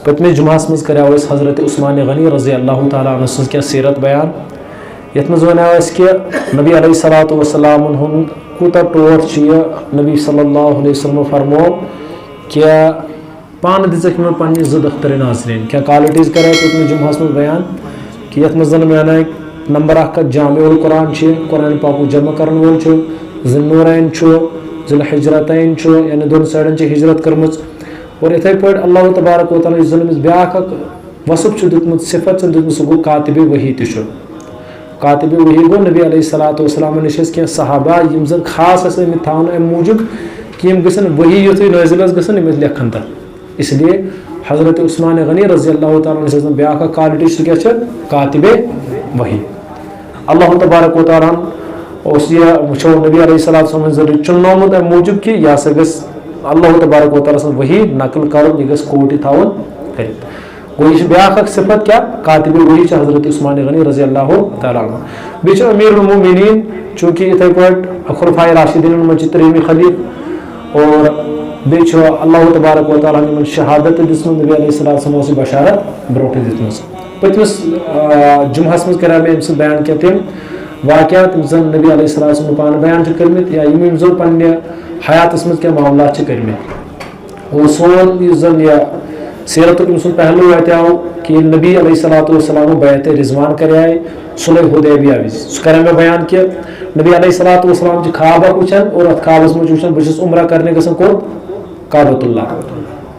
پتمے جمعس مز کریو اس حضرت عثمان غنی رضی اللہ تعالیٰ عنہ سن کیا سیرت بیان یت مز ونیو اس کہ نبی علیہ الصلوۃ والسلام ہن کوتا ٹوٹ چھ نبی صلی اللہ علیہ وسلم فرمو کیا پان دزک میں پنی زد اختر ناظرین کیا کوالٹیز کرے پتمے جمعس مز بیان کہ یت مز میں نمبر 1 جامع القرآن چھ قرآن پاک جمع کرن وول چھ ذوالنورین چھ ذل حجرتین چھ یعنی دون سائڈن چھ ہجرت کرمز اور اتھے پہ اللہ تبارک و تعالیٰ ظلمس بیاکھ وصف دتمت صفت دتمت سہ گو کاتب وحی تہ کاتب وحی گو نبی علیہ الصلوۃ والسلام نش کی صحابہ یم زن خاص آمت تھاؤن ام موجود کہ یم گھن وحی یتھے نازل گھن یم لکھن تر اس لیے حضرت عثمان غنی رضی اللہ تعالیٰ عنہ بیاکھ کوالٹی سہ کیا کاتب وحی اللہ تبارک و تعالیٰ اس یہ وچھو نبی علیہ الصلوۃ والسلام چنومت ام موجود کہ یہ سا گھس اللہ تبارک و تعالیٰ سن وحی نقل کرو یہ گھس کوٹی تھاون کرت گو یہ بیاکھ صفت کیا کاتب وحی حضرت عثمان غنی رضی اللہ تعالیٰ عنہ بیچ امیر المومنین چونکہ اتھے پہ خلفائے راشدین مجھ تریمی خلیف اور بیچ اللہ تبارک و تعالیٰ نے شہادت دسمت نبی علیہ السلام سے بشارت بروٹ دتمس پتمس جمعس مز کرا میں امس بیان کیا تم واقعات زن نبی علیہ السلام پان بیان کرمت یا یم زن پنہ حیاتس مز کیا معاملات کرمت اور سون زن یہ سیرت سن پہلو آو کہ نبی علیہ الصلوۃ والسلام بیعت رضوان کرے صلح حدیبیہ سہ کر میں بیان کہ نبی علیہ الصلوۃ والسلام خواب وچھان اور ات خوابس مجھ وچھان بس عمرہ کرنے گھن کو کعبۃ اللہ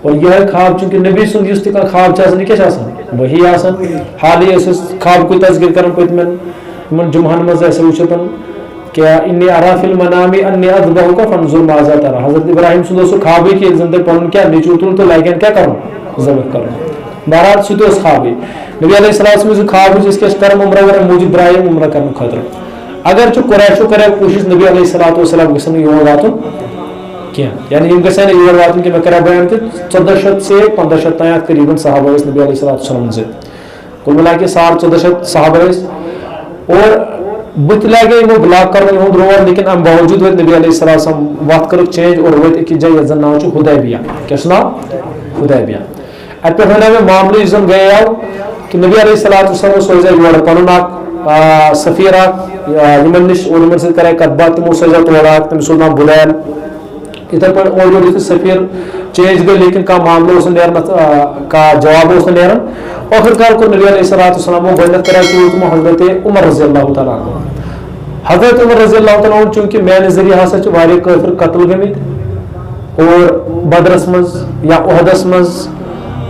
اور یہ خواب چونکہ نبی سن اس تہ خواب یہ کیا وہی حالی خواب کو تذکر کرن پتمن جمعن مز وچھتن کیا انی ارا فی المنام انی اذبحک فانظر ماذا ترى حضرت ابراہیم سن سو خواب کہ زندہ پن کیا نیچو تل تو لگن کیا کرو ذبح کرو بہرحال سہ تہ خواب نبی علیہ السلام سے خواب جس کے کرم عمرہ ور موجود ابراہیم عمرہ کرنے خاطر اگر چھ قریشو کرے کوشش نبی علیہ الصلوۃ والسلام گژھن یور واتن کیا یعنی یم گژھن یور واتن کہ میں کرا بیان کہ 1400 سے 1500 تام قریباً صحابہ اس نبی علیہ الصلوۃ والسلام سے کل ملا کے 1450 صحابہ اور بت لگے وہ بلاک کرنے ہوں روڈ لیکن ام باوجود وت نبی علیہ السلام وقت کر چینج اور وت ایک جگہ زن نام چھ حدیبیہ کیا نام حدیبیہ ات پہ ہونے میں معاملہ زن گئے آو کہ نبی علیہ السلام سوزا یور پنن اک سفیر یمن نش اور یمن سے کرے کتھ بات تمو سوزا تورا تم سلمان بلیل اتھے پہ اور سفیر چینج گئی لیکن کا معاملہ اس نیرن کا جواب اس نیرن آخر کار کو نبی علیہ السلام گۄڈنیٚتھ کرا کہ حضرت عمر رضی اللہ تعالیٰ عنہ حضرت عمر رضی اللہ تعالیٰ عنہ چونکہ میانہ ذریعہ ہسا واریاہ کافر قتل گمت اور بدرس مز یا احدس مز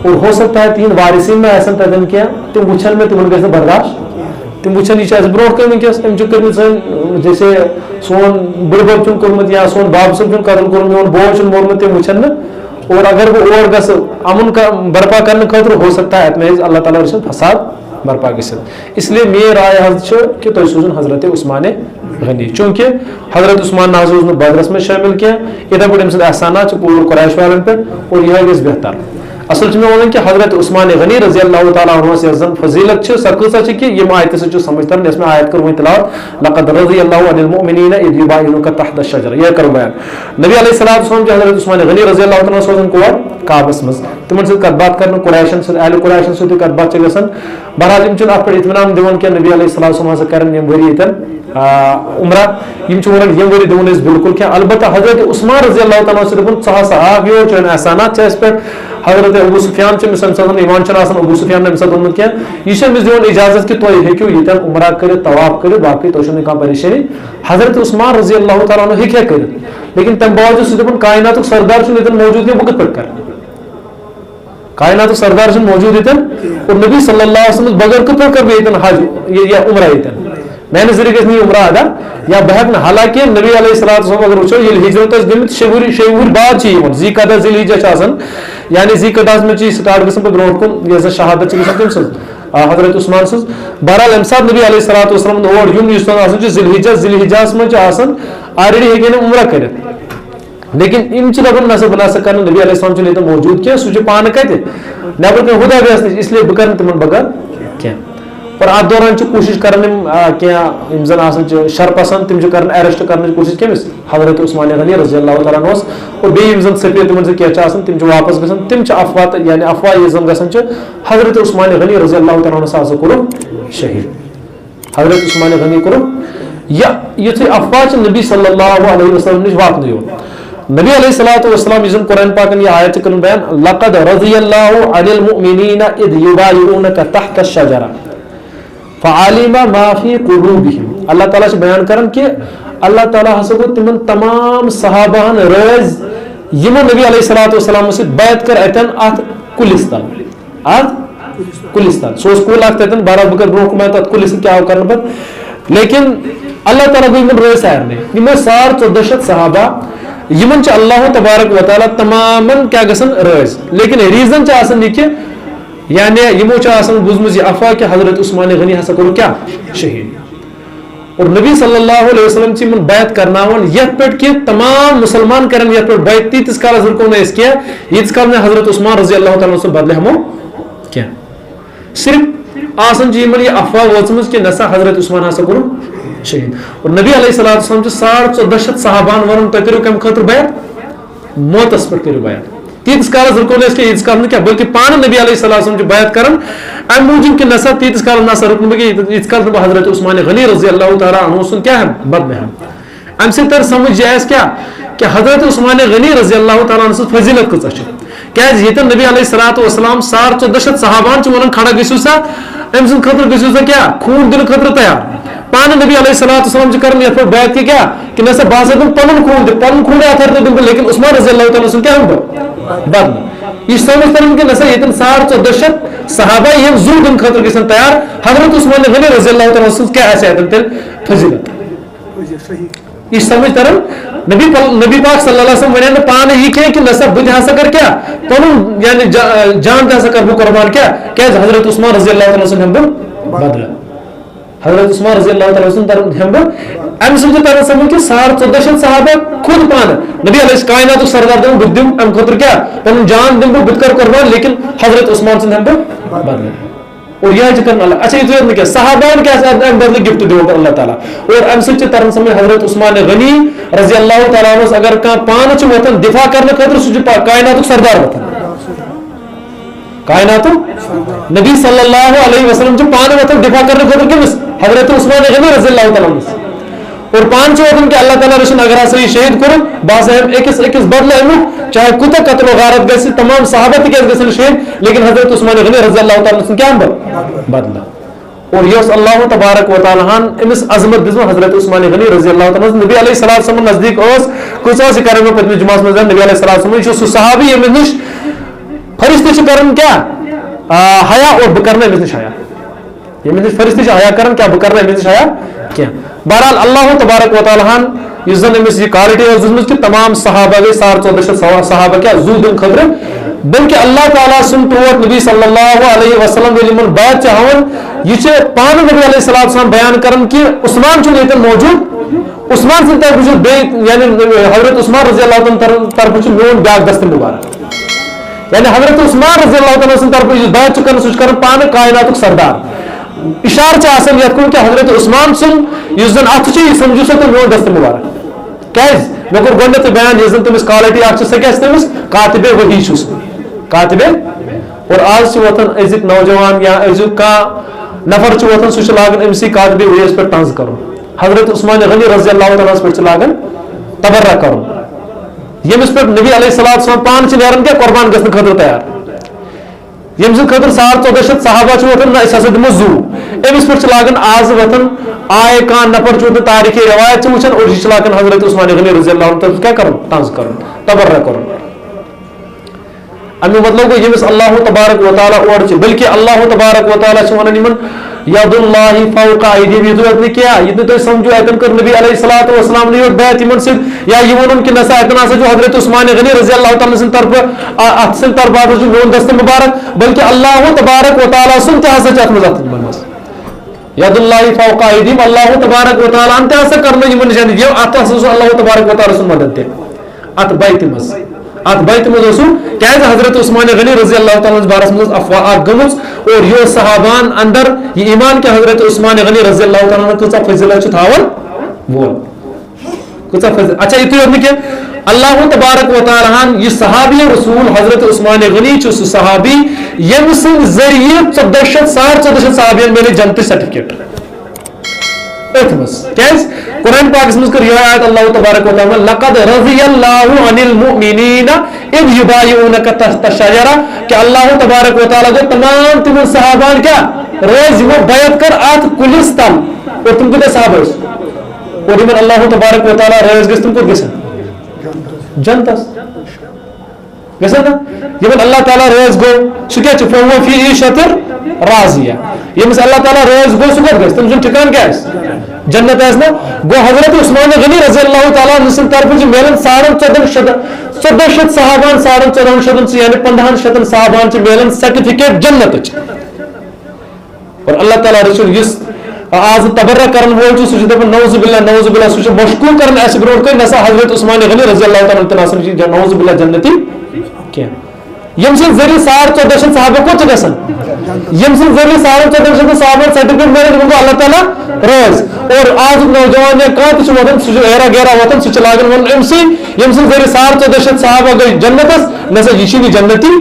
اور ہو سکتا ہے تین وارثین میں ایسا تتن کیا تم وچھن میں تمن گژھِ برداشت تم وچھن یہ برو کم ونکس ام کرمت سن جیسے سون بڑبب چن کورمت یا سون باب صاحب چن قتل کورمت میون بوے چن مورمت تم وچھن اور اگر وہ اور گس امن کا برپا کرنے خاطر ہو سکتا ہے اتنا اللہ تعالیٰ رسن فساد برپا گژھت اس لیے میری رائے حض کہ تھی سوزن حضرت عثمان غنی چونکہ حضرت عثمان نہ حض بدرس میں شامل کیا اتھے پہ امس احسانات پور قریش والن پہ اور یہ گژھِ بہتر اصل میں ون کہ حضرت عثمان غنی رضی اللہ تعالیٰ عنہ سے زن فضیلت سہ کۭژاہ چھِ کہ یم آیتہ سۭتۍ چھُ سمجھ تران یس میں آیت کر وۄنۍ تلاوت لقد رضی اللہ عن المؤمنین اذ یبایعونک تحت الشجرہ یہ کر بیان نبی علیہ السلام کہ حضرت عثمان غنی رضی اللہ تعالیٰ سوزن کور کعبس مز تمن سۭتۍ کتھ بات کرن قریشن سۭتۍ اہل قریشن سۭتۍ کتھ بات چھِ گژھان بہرحال یم چھِنہٕ اتھ پٮ۪ٹھ اطمینان دِوان کینٛہہ نبی علیہ السلام ہسا کرن یم ؤری ییٚتٮ۪ن عمرہ یم چھِ ونان یم ؤری دِوان أسۍ بالکل کینٛہہ البتہ حضرت عثمان رضی اللہ تعالیٰ چھِ دپان ژٕ ہسا آکھ یور چٲنۍ احسانات چھِ اَسہِ پٮ۪ٹھ حضرت ابو سفیان سے مثلا ایمان چھ آسان ابو سفیان نے امس وونمت کی یہ دِوان اجازت کہ تُہۍ ہیٚکِو ییٚتٮ۪ن عمرہ کٔرِتھ طواف کٔرِتھ باقٕے تۄہہِ چھو نہٕ کانٛہہ پریشانی حضرت عثمان رضی اللہ تعالیٰ عنہ ہیٚکہِ کٔرِتھ لیکن تمہِ باوجوٗد چھُ دپان کائناتُک سردار چھُنہٕ ییٚتٮ۪ن موجوٗد کینٛہہ بہٕ کِتھ پٲٹھۍ کرٕ کائناتُک سردار چھُنہٕ موجوٗد ییٚتٮ۪ن اور نبی صلی اللہ علیہ وسلم بغیر کِتھ پٲٹھۍ کرٕ بہٕ ییٚتٮ۪ن حج یا عمرہ ییٚتٮ۪ن میانہ ذریعہ گژھِ نہٕ یہِ عمرہ ادا یا بہٕ ہیٚکہٕ نہٕ حالانکہ نبی علیہ السلام اگر وٕچھو ییٚلہِ ہجرت ٲسۍ گٔمٕتۍ شےٚ وُہٕرۍ بعد چھِ یِوان ذی قعدہ ذی الحجہ چھِ آسان یعنی ذی قعدہس منٛز چھِ یہِ سٹارٹ گژھان پتہٕ برونٛٹھ کُن یۄس زن شہادت چھِ گژھان تٔمۍ سٕنٛز حضرت عثمان سٕنٛز بہرحال امہِ ساتہٕ نبی علیہ الصلوۃ والسلام اور یُن یُس آسان چھُ ذی الحجہس منٛز چھِ آسان آلریڈی ہیٚکہِ نہٕ عمرہ کٔرِتھ لیکن یم چھِ دپان نسا بہٕ نسا کرٕ نہٕ نبی علیہ السلام چھُنہٕ ییٚتٮ۪ن موجوٗد کینٛہہ سُہ چھُ پانہٕ کتہِ نٮ۪بر کُن حدیبیہس نِش اس لیے بہٕ کرٕ نہٕ تِمن بغٲر کینٛہہ اور ات دوران کوشش کران کی زن آسان شرپسند تم کران اریسٹ کرنے کوشش کمس حضرت عثمان غنی رضی اللہ تعالیٰ عنہ اور بیٚیہِ یِم زن سپیر تمن کی تم واپس گژھان تم افواہ یعنی افواہ یہ زن گژھان حضرت عثمان غنی رضی اللہ تعالیٰ عنہ ہسا کوٚر شہید حضرت عثمان غنی کوٚر یتھے افواہ نبی صلی اللہ علیہ وسلم نش واتنہٕ یوت نبی علیہ الصلوۃ والسلام یُس زن قرآن پاکن یہ آیت کرن بیان لقد رضی اللہ عن المؤمنین اذ یبایعونک تحت الشجرہ فعلم ما فی قلوبہم اللہ تعالیٰ سے بیان کرن کہ اللہ تعالیٰ ہسا گو تمن تمام صحابہن رٲضۍ یمو نبی علیہ الصلوۃ والسلام سۭتۍ بیعت کر اتن ات کُلِس تل ات کُلِس تل سُہ اوس کُل اکھ تتن بہرحال بہٕ کرٕ برونٛہہ کُن تتھ کُلِس سۭتۍ کیٛاہ کرنہٕ پتہٕ لیکن اللہ تعالیٰ گوٚو یمن رٲضۍ سارنٕے یِم ٲسۍ 1400 صحابہ یمن اللہ تبارک و تعالیٰ تمامن کیا گژھن رٲضۍ لیکن ریزن آسان یہ کہ یعنی یمو بوزمٕژ یہ افواہ کہ حضرت عثمان غنی ہسا کوٚر کیا شہید اور نبی صلی اللہ علیہ وسلم سے بیعت کرناون یتھ پہ کہ تمام مسلمان کرن یتھ پہ بیعت تیتس کالس رکو نہ اس کیا ییتس کال نے حضرت عثمان رضی اللہ تعالیٰ سے بدلے ہمو کیا صرف آسان یمن یہ افواہ وٲژمٕژ کہ نسا حضرت عثمان ہسا کوٚر شہید اور نبی علیہ الصلوۃ والسلام 1400 صحابان ون تُہۍ کٔرِو کمہِ خٲطرٕ بیعت موتس پہ کٔرِو بیعت تیتس کالس رکو نہ اس کے ییتس کال کیا بلکہ پانہ نبی علیہ الصلوۃ والسلام بیعت کرن ام موجود کہ نسا تیتس کال نسا رکن بہ ییتس کال بہ حضرت عثمان غنی رضی اللہ تعالیٰ عنہ سن کیا ہے بدلے ہم ام سے تر سمجھ جائز کیا کہ حضرت عثمان غنی رضی اللہ تعالیٰ عنہ فضیلت کۭژاہ چھِ کیازِ ییٚتٮ۪ن نبی علیہ الصلوۃ والسلام 1400 صحابان چھِ ونان کھڑا گٔژھِو سا أمۍ سٕنٛدِ خٲطرٕ گٔژھِو سا کیا خوٗن دِنہٕ خٲطرٕ تیار پانہ نبی علیہ الصلوۃ والسلام کرن یتھ پہ بیعت کہ کیا کہ نسا بہ ہسا دِمہٕ پنُن خوٗن دِ پنُن خوٗن اتھر تہِ دِمہٕ بہٕ لیکن عثمان رضی اللہ تعالیٰ سُنٛد کیا ہم بہٕ بدلہٕ یہ سمجھ ترن کہ نسا یتن 1400 صحابہ یہ زو دن خاطر گژھن تیار حضرت عثمان غنی رضی اللہ تعالیٰ سن کیا ایسے اتن تیل فضیلت یہ سمجھ ترن نبی پاک صلی اللہ علیہ وسلم ونیا نہ پانے یہ کہ نسا بد ہسا کر کیا پنن یعنی جان تہ ہسا کر بہ قربان کیا حضرت عثمان رضی اللہ تعالیٰ سن ہم بدل حضرت عثمان رضی اللہ تعالیٰ سن ترن ہم ام سمجھ ترن سمجھ کہ 1400 صحابہ خود پانے نبی علیہ کائنات سردار دم بد دم ام خاطر کیا پنن جان دم بد کر قربان لیکن حضرت عثمان سن ہم بدل اور یہ ذکر اللہ اچھا یہ تو کیا صحابان کیا ام بدل گفٹ دیو اللہ تعالیٰ اور ام سمجھ ترن سمجھ حضرت عثمان غنی رضی اللہ تعالیٰ عنہ اگر کا پان چ وطن دفاع کرنے خاطر سہ کائنات سردار وطن کائنات نبی صلی اللہ علیہ وسلم چ پان وطن دفاع کرنے خاطر کمس حضرت عثمان غنی رضی اللہ تعالیٰ عنہ اور پان وطن کہ اللہ تعالیٰ رسن اگر ہسا یہ شہید کر بس اکس بدل امیک چاہے کوتہ قتل و غارت گژھِ تمام صحابہ تک گژھن شہید لیکن حضرت عثمان غنی رضی اللہ تعالیٰ سن کیا بدل اور یہ اللہ تبارک و تعالیٰ امس عظمت دِژمٕژ حضرت عثمان غنی رضی اللہ تعالیٰ نبی علیہ الصلوۃ والسلام نزدیک کۭژاہ یہ کران پتمس جمعہ مز نبی علیہ الصلوۃ والسلام یہ سہ صحابی ییٚمِس نش فرشتہ کران کیا حیا اور بہ کرنا امس نش حیا ییٚمِس نش فرشتہ حیا کران کیا بہ کرنا امس نش حیا کیا بہرحال اللہ تبارک و تعالیٰ اس زن امس یہ کوالٹی ٲس دِژمٕژ کہ تمام صحابہ گئی 1400 صحابہ کیا زو دن خاطر بلکہ اللہ تعالیٰ سن طور نبی صلی اللہ علیہ وسلم یمن بات ہاون یہ پان نبی علیہ الصلوۃ والسلام بیان کرن کہ عثمان چھ یتن موجود عثمان سن طرف وچھ یعنی حضرت عثمان رضی اللہ تعالیٰ طرف وچھ میون بیاکھ دست مبارک یعنی حضرت عثمان رضی اللہ تعالیٰ سن طرف وچھ بات کرن سہ کرن پان کائنات سردار اشارہ آسان یتھ کن کہ حضرت عثمان سن اس زن ات یہ سمجھو سا تو میون دست مبارک کیاز مے کور گۄڈنیتھٕے بیان یس زن تمس کوالٹی اکھ سہ کیاہ تمس کاتب وحی چھُس کاتب اور آج وتھان أزِکۍ نوجوان یا أزیُک کانٛہہ نفر چھُ وتھان سُہ چھُ لاگان أمسٕے کاتب وحیَس پٮ۪ٹھ طنز کرُن حضرت عثمان غنی رضی اللہ تعالیٰ پٮ۪ٹھ چھُ لاگان تبرہ کرُن ییٚمِس پٮ۪ٹھ نبی علیہ الصلوۃ والسلام پانہٕ چھِ نیران کیٛاہ قۄربان گژھنہٕ خٲطرٕ تیار ییٚمہِ سٕنٛدِ خٲطرٕ 1400 صحابہ چھِ وتھان نہ أسۍ ہسا دِمو زوٗ أمِس پٮ۪ٹھ چھِ لاگان آز وتھان آیہِ کانٛہہ نفر چھُ وتھان تاریخی روایت چھِ وٕچھان اور یہِ چھِ لاگان حضرت عثمان غنی رضی اللہ تعالیٰ کیٛاہ کرُن طنز کرُن تبرہ کرُن امی مطلب گو یمس اللہ تبارک و تعالیٰ اور بلکہ اللہ تبارک و تعالیٰ ونان یمن ید اللہ فوق ایدیہم یہ تو کیا یہ تو سمجھو اتن کر نبی علیہ الصلوۃ والسلام نے بیعت یمن سے یا یہ ونن کہ نسا اتن اسا جو حضرت عثمان غنی رضی اللہ تعالیٰ سن طرف ات سن طرف جو میون دست مبارک بلکہ اللہ تبارک و تعالیٰ سن تہ ہسا چھ اتمز بنمس ید اللہ فوق ایدیہم اللہ تبارک و تعالیٰ انت ہسا کرنا یمن نشان یہ ات ہسا اللہ تبارک و تعالیٰ سن مدد دے ات بیت مس ات بیت مز کیا حضرت عثمان غنی رضی اللہ تعالیٰ بارس مز افواہ گمز اور یہ صحابان اندر یہ ایمان کہ حضرت عثمان غنی رضی اللہ تعالیٰ کچھ فضیلت تھاون وول کچھ فضیلت. اچھا یہ تو کہ اللہ تبارک و تعالیٰ یہ صحابی رسول حضرت عثمان غنی سہ صحابی یم سن ذریعہ 1400 صحابین میلے جنتی سرٹیفکیٹ قرآن پاک میں کر یہ آیت اللہ تبارک و تعالیٰ لقد رضی اللہ عن المؤمنین اذ یبایعونک تحت الشجرہ کہ اللہ تبارک و تعالیٰ کو تمام تم صحابان کیا روز وہ بیعت کر آت کلس تل اور تم کتے صحابہ اور یمن اللہ تبارک و تعالیٰ روز گس تم کو گسن جنتس گسن یمن اللہ تعالیٰ روز گو سکیا چھ فہو فی عیشۃ راضیہ یمس اللہ تعالیٰ روز گو سکت گس تم سن ٹھکان کیا ہے جنت ہے نا گو حضرت عثمان غنی رضی اللہ تعالیٰ عنہ طرف ملن 1400 صحابان 1400 یعنی 1500 صحابان ملن سرٹیفکیٹ جنت اور اللہ تعالیٰ رسول اس آج تبرہ کرن وول سہ دپان نعوذ باللہ سہ مشکور کرن اس برونٹ کن نسا حضرت عثمان غنی رضی اللہ تعالیٰ عنہ نعوذ باللہ جنتی کیا یم سن ذریعہ 1400 صحابہ کو گسن یم سن ذریعہ 1400 صحابہ سرٹیفکیٹ ملن ان کو اللہ تعالیٰ روز اور آج نوجوان یا کانت وطن سہ ایرا گیرا وطن سہ لاگن ون ام سی یم سن ذریعہ 1400 صحابہ گئی جنتس نسا یہ جنتی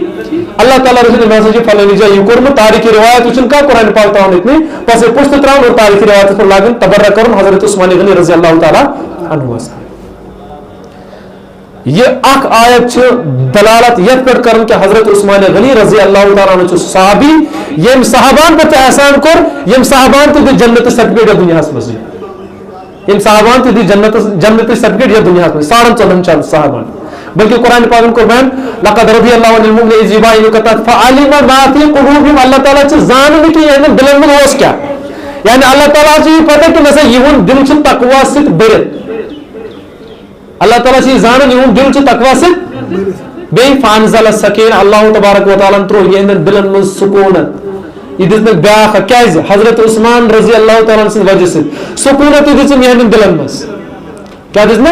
اللہ تعالیٰ رسول میں سے فلانی جائے یہ کورم تاریخی روایت وچن کا قرآن پاک تاون اتنی پس پشت تراون اور تاریخی روایت پر لاگن تبرہ کرن حضرت عثمان غنی رضی اللہ تعالیٰ عنہ سے. یہ اخ آیت دلالت یت پر کرن کہ حضرت عثمان غنی رضی اللہ تعالیٰ عنہ صحابی یم صحابان پر احسان کر یم صحابان تو جنت سرٹیفکیٹ دنیا مز یم صحابان تو جنت سرٹیفکیٹ یہ دنیا مز 14.5 صحابان بلکہ قرآن پاک کو بیان لقد رضی اللہ عنہ المؤمنین اذ یبایعونک فعلم ما فی قلوبہم اللہ تعالیٰ چھ زانن کہ یعنی دلن میں اوس کیا یعنی اللہ تعالیٰ چھ پتہ کہ نسا یہن دل چھ تقوی ست برت اللہ تعالیٰ چھ زانن یہن دل چھ تقوی ست بے فانزل السکینہ اللہ تبارک و تعالیٰ ترو یہن دلن میں سکونت یہ دس بیاخ کیاز حضرت عثمان رضی اللہ تعالیٰ عنہ وجہ سے سکونت دس یہن دلن میں کیا دس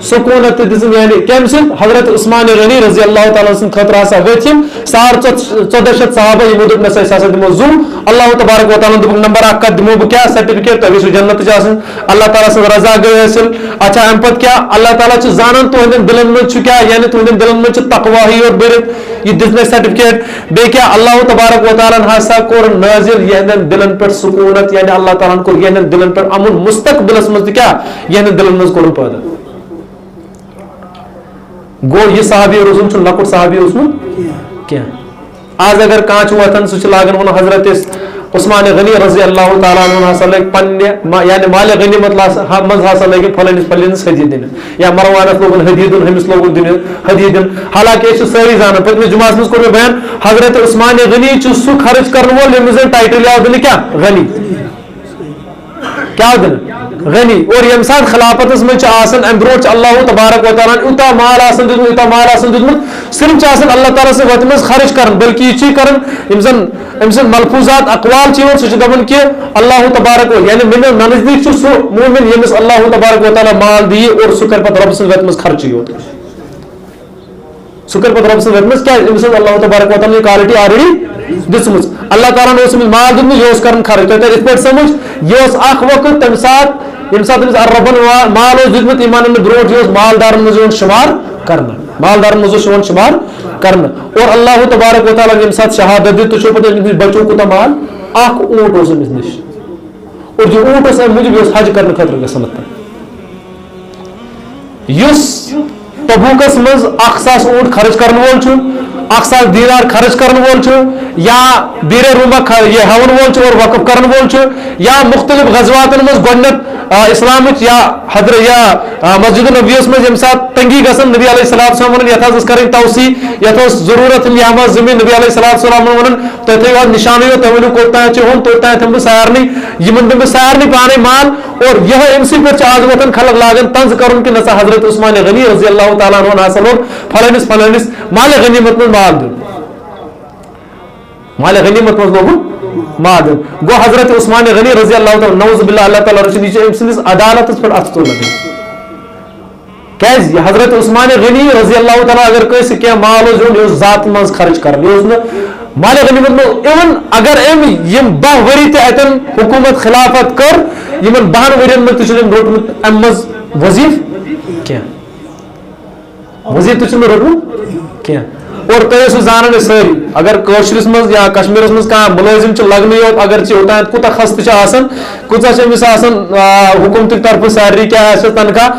سکونت دزم یعنی کم سن حضرت عثمان غنی رضی اللہ تعالیٰ سن خطر ہسا وتھم 1400 صحابہ یہ دپ نسا ہسا دمو زوم اللہ تبارک و تعالیٰ دپ نمبر 1 دمو بہ کیا سرٹیفکیٹ تو ویسو جنت جاسن اللہ تعالیٰ سن رضا گئی حاصل. اچھا ام پت کیا اللہ تعالیٰ چھ زانن تو ہندن دلن میں چھ کیا یعنی تو ہندن دلن میں چھ تقوی ہی اور برت یہ دزنے سرٹیفکیٹ بے کیا اللہ تبارک و تعالیٰ ہسا کور نازل یہندن دلن پر سکونت یعنی اللہ تعالیٰ کو یہندن دلن پر امن مستقبل مز کیا یہندن دلن مز کور پیدا گو یہ صحابی رسول چھ لکٹ صحابی رسول کیا آج اگر کانچ وطن سہ لاگن ون حضرت عثمان غنی رضی اللہ تعالیٰ عنہ ہسا لگ پنہ یعنی مال غنیمت مز ہسا لگ پھلنس ہدی دن یا مروانس لوگن ہدی دن ہمس لوگن دن ہدی دن حالانکہ یہ ساری زانن پتمہ جمعہ مز کور بیان حضرت عثمان غنی چھ سہ خرچ کرن وول یمس ٹائٹل آو دن کیا غنی کیا دن غنی اور یم سات خلافت من آسن ام برو اللہ تبارک و تعالیٰ یوتا مال آسن دتمت یوتا مال آسن دتمت صرف آسن اللہ تعالیٰ سے وت مز خرچ کرن بلکہ یہ چی کرن ام زن ملفوظات اقوال چیون سہ دپان کہ اللہ تبارک و یعنی من نزدیک چھ سہ مومن یمس اللہ تبارک و تعالیٰ مال دی اور سہ کر پتہ رب سن وت مز خرچ یوت سہ کر پتہ رب سن وت مز کیا ام سن اللہ تبارک و تعالیٰ یہ کوالٹی آلریڈی دسمت اللہ تعالیٰ نے اس مال دتمت یہ کرن خرچ تو ات پہ سمجھ یہ اخ وقت تمہ سات یم سات ربن مال دتمت ایمان برو یہ مالدار مز شمار کرنا مالدار مز شمار کرنا اور اللہ تبارک و تعالیٰ یم سات شہادت دی تو پتہ بچو کوتا مال اخ اونٹ اس نش اور یہ اونٹ اس مجھے حج کرنے خاطر گژھان یس تبوکس مز 1000 اونٹ خرچ کرن وول 1000 دینار خرچ کرن وول یا بیر روما یہ ہون وول اور وقف کرن وول یا مختلف غزواتن مز گۄڈنیٚتھ اسلام یا حضر یا مسجد نبیس مز یم سات تنگی گژھان نبی علیہ الصلوۃ والسلام ونن یتھ حظ کرن توسیع یتھ ضرورت یہ زمین نبی علیہ الصلوۃ والسلام ونن تو تھے نشانی تمن کوتا چون توتا تم سارنی یمن تم سارنی پانے مال اور یہ ام سی پر آج وطن خلق لاگن طنز کرن کہ نسا حضرت عثمان غنی رضی اللہ تعالیٰ عنہ حاصل فلانس مال غنیمت من مال دن مال غنیمت من لوگ مال دن گو حضرت عثمان غنی رضی اللہ تعالیٰ نعوذ باللہ اللہ تعالیٰ رسول ام سندس عدالت پر اتھ تو لگے کیازِ حضرت عثمان غنی رضی اللہ تعالیٰ اگر کٲنٛسہِ کینٛہہ مال اوس دیُن یہِ اوس ذات منٛز خرچ کران یہِ اوس نہٕ مالِ غنیمت منٛز اِوٕن اگر أمۍ یِم 10 ؤری تہِ اَتٮ۪ن حکوٗمت خلافت کٔر یِمن 10 ؤرین منٛز تہِ چھُنہٕ أمۍ روٚٹمُت اَمہِ منٛز وظیٖفہٕ کینٛہہ وظیٖفہٕ تہِ چھُنہٕ روٚٹمُت کینٛہہ اور تُہۍ ٲسِو زانان أسۍ سٲری اگر کٲشرِس منٛز یا کشمیٖرس منٛز کانٛہہ مُلٲزِم چھُ لگنٕے یوت اگر ژٕ اوٚتانۍ کوٗتاہ خستہٕ چھُ آسان کۭژاہ چھِ أمِس آسان حکوٗمتٕکۍ طرفہٕ سیلری کیٛاہ آسٮ۪س تنخواہ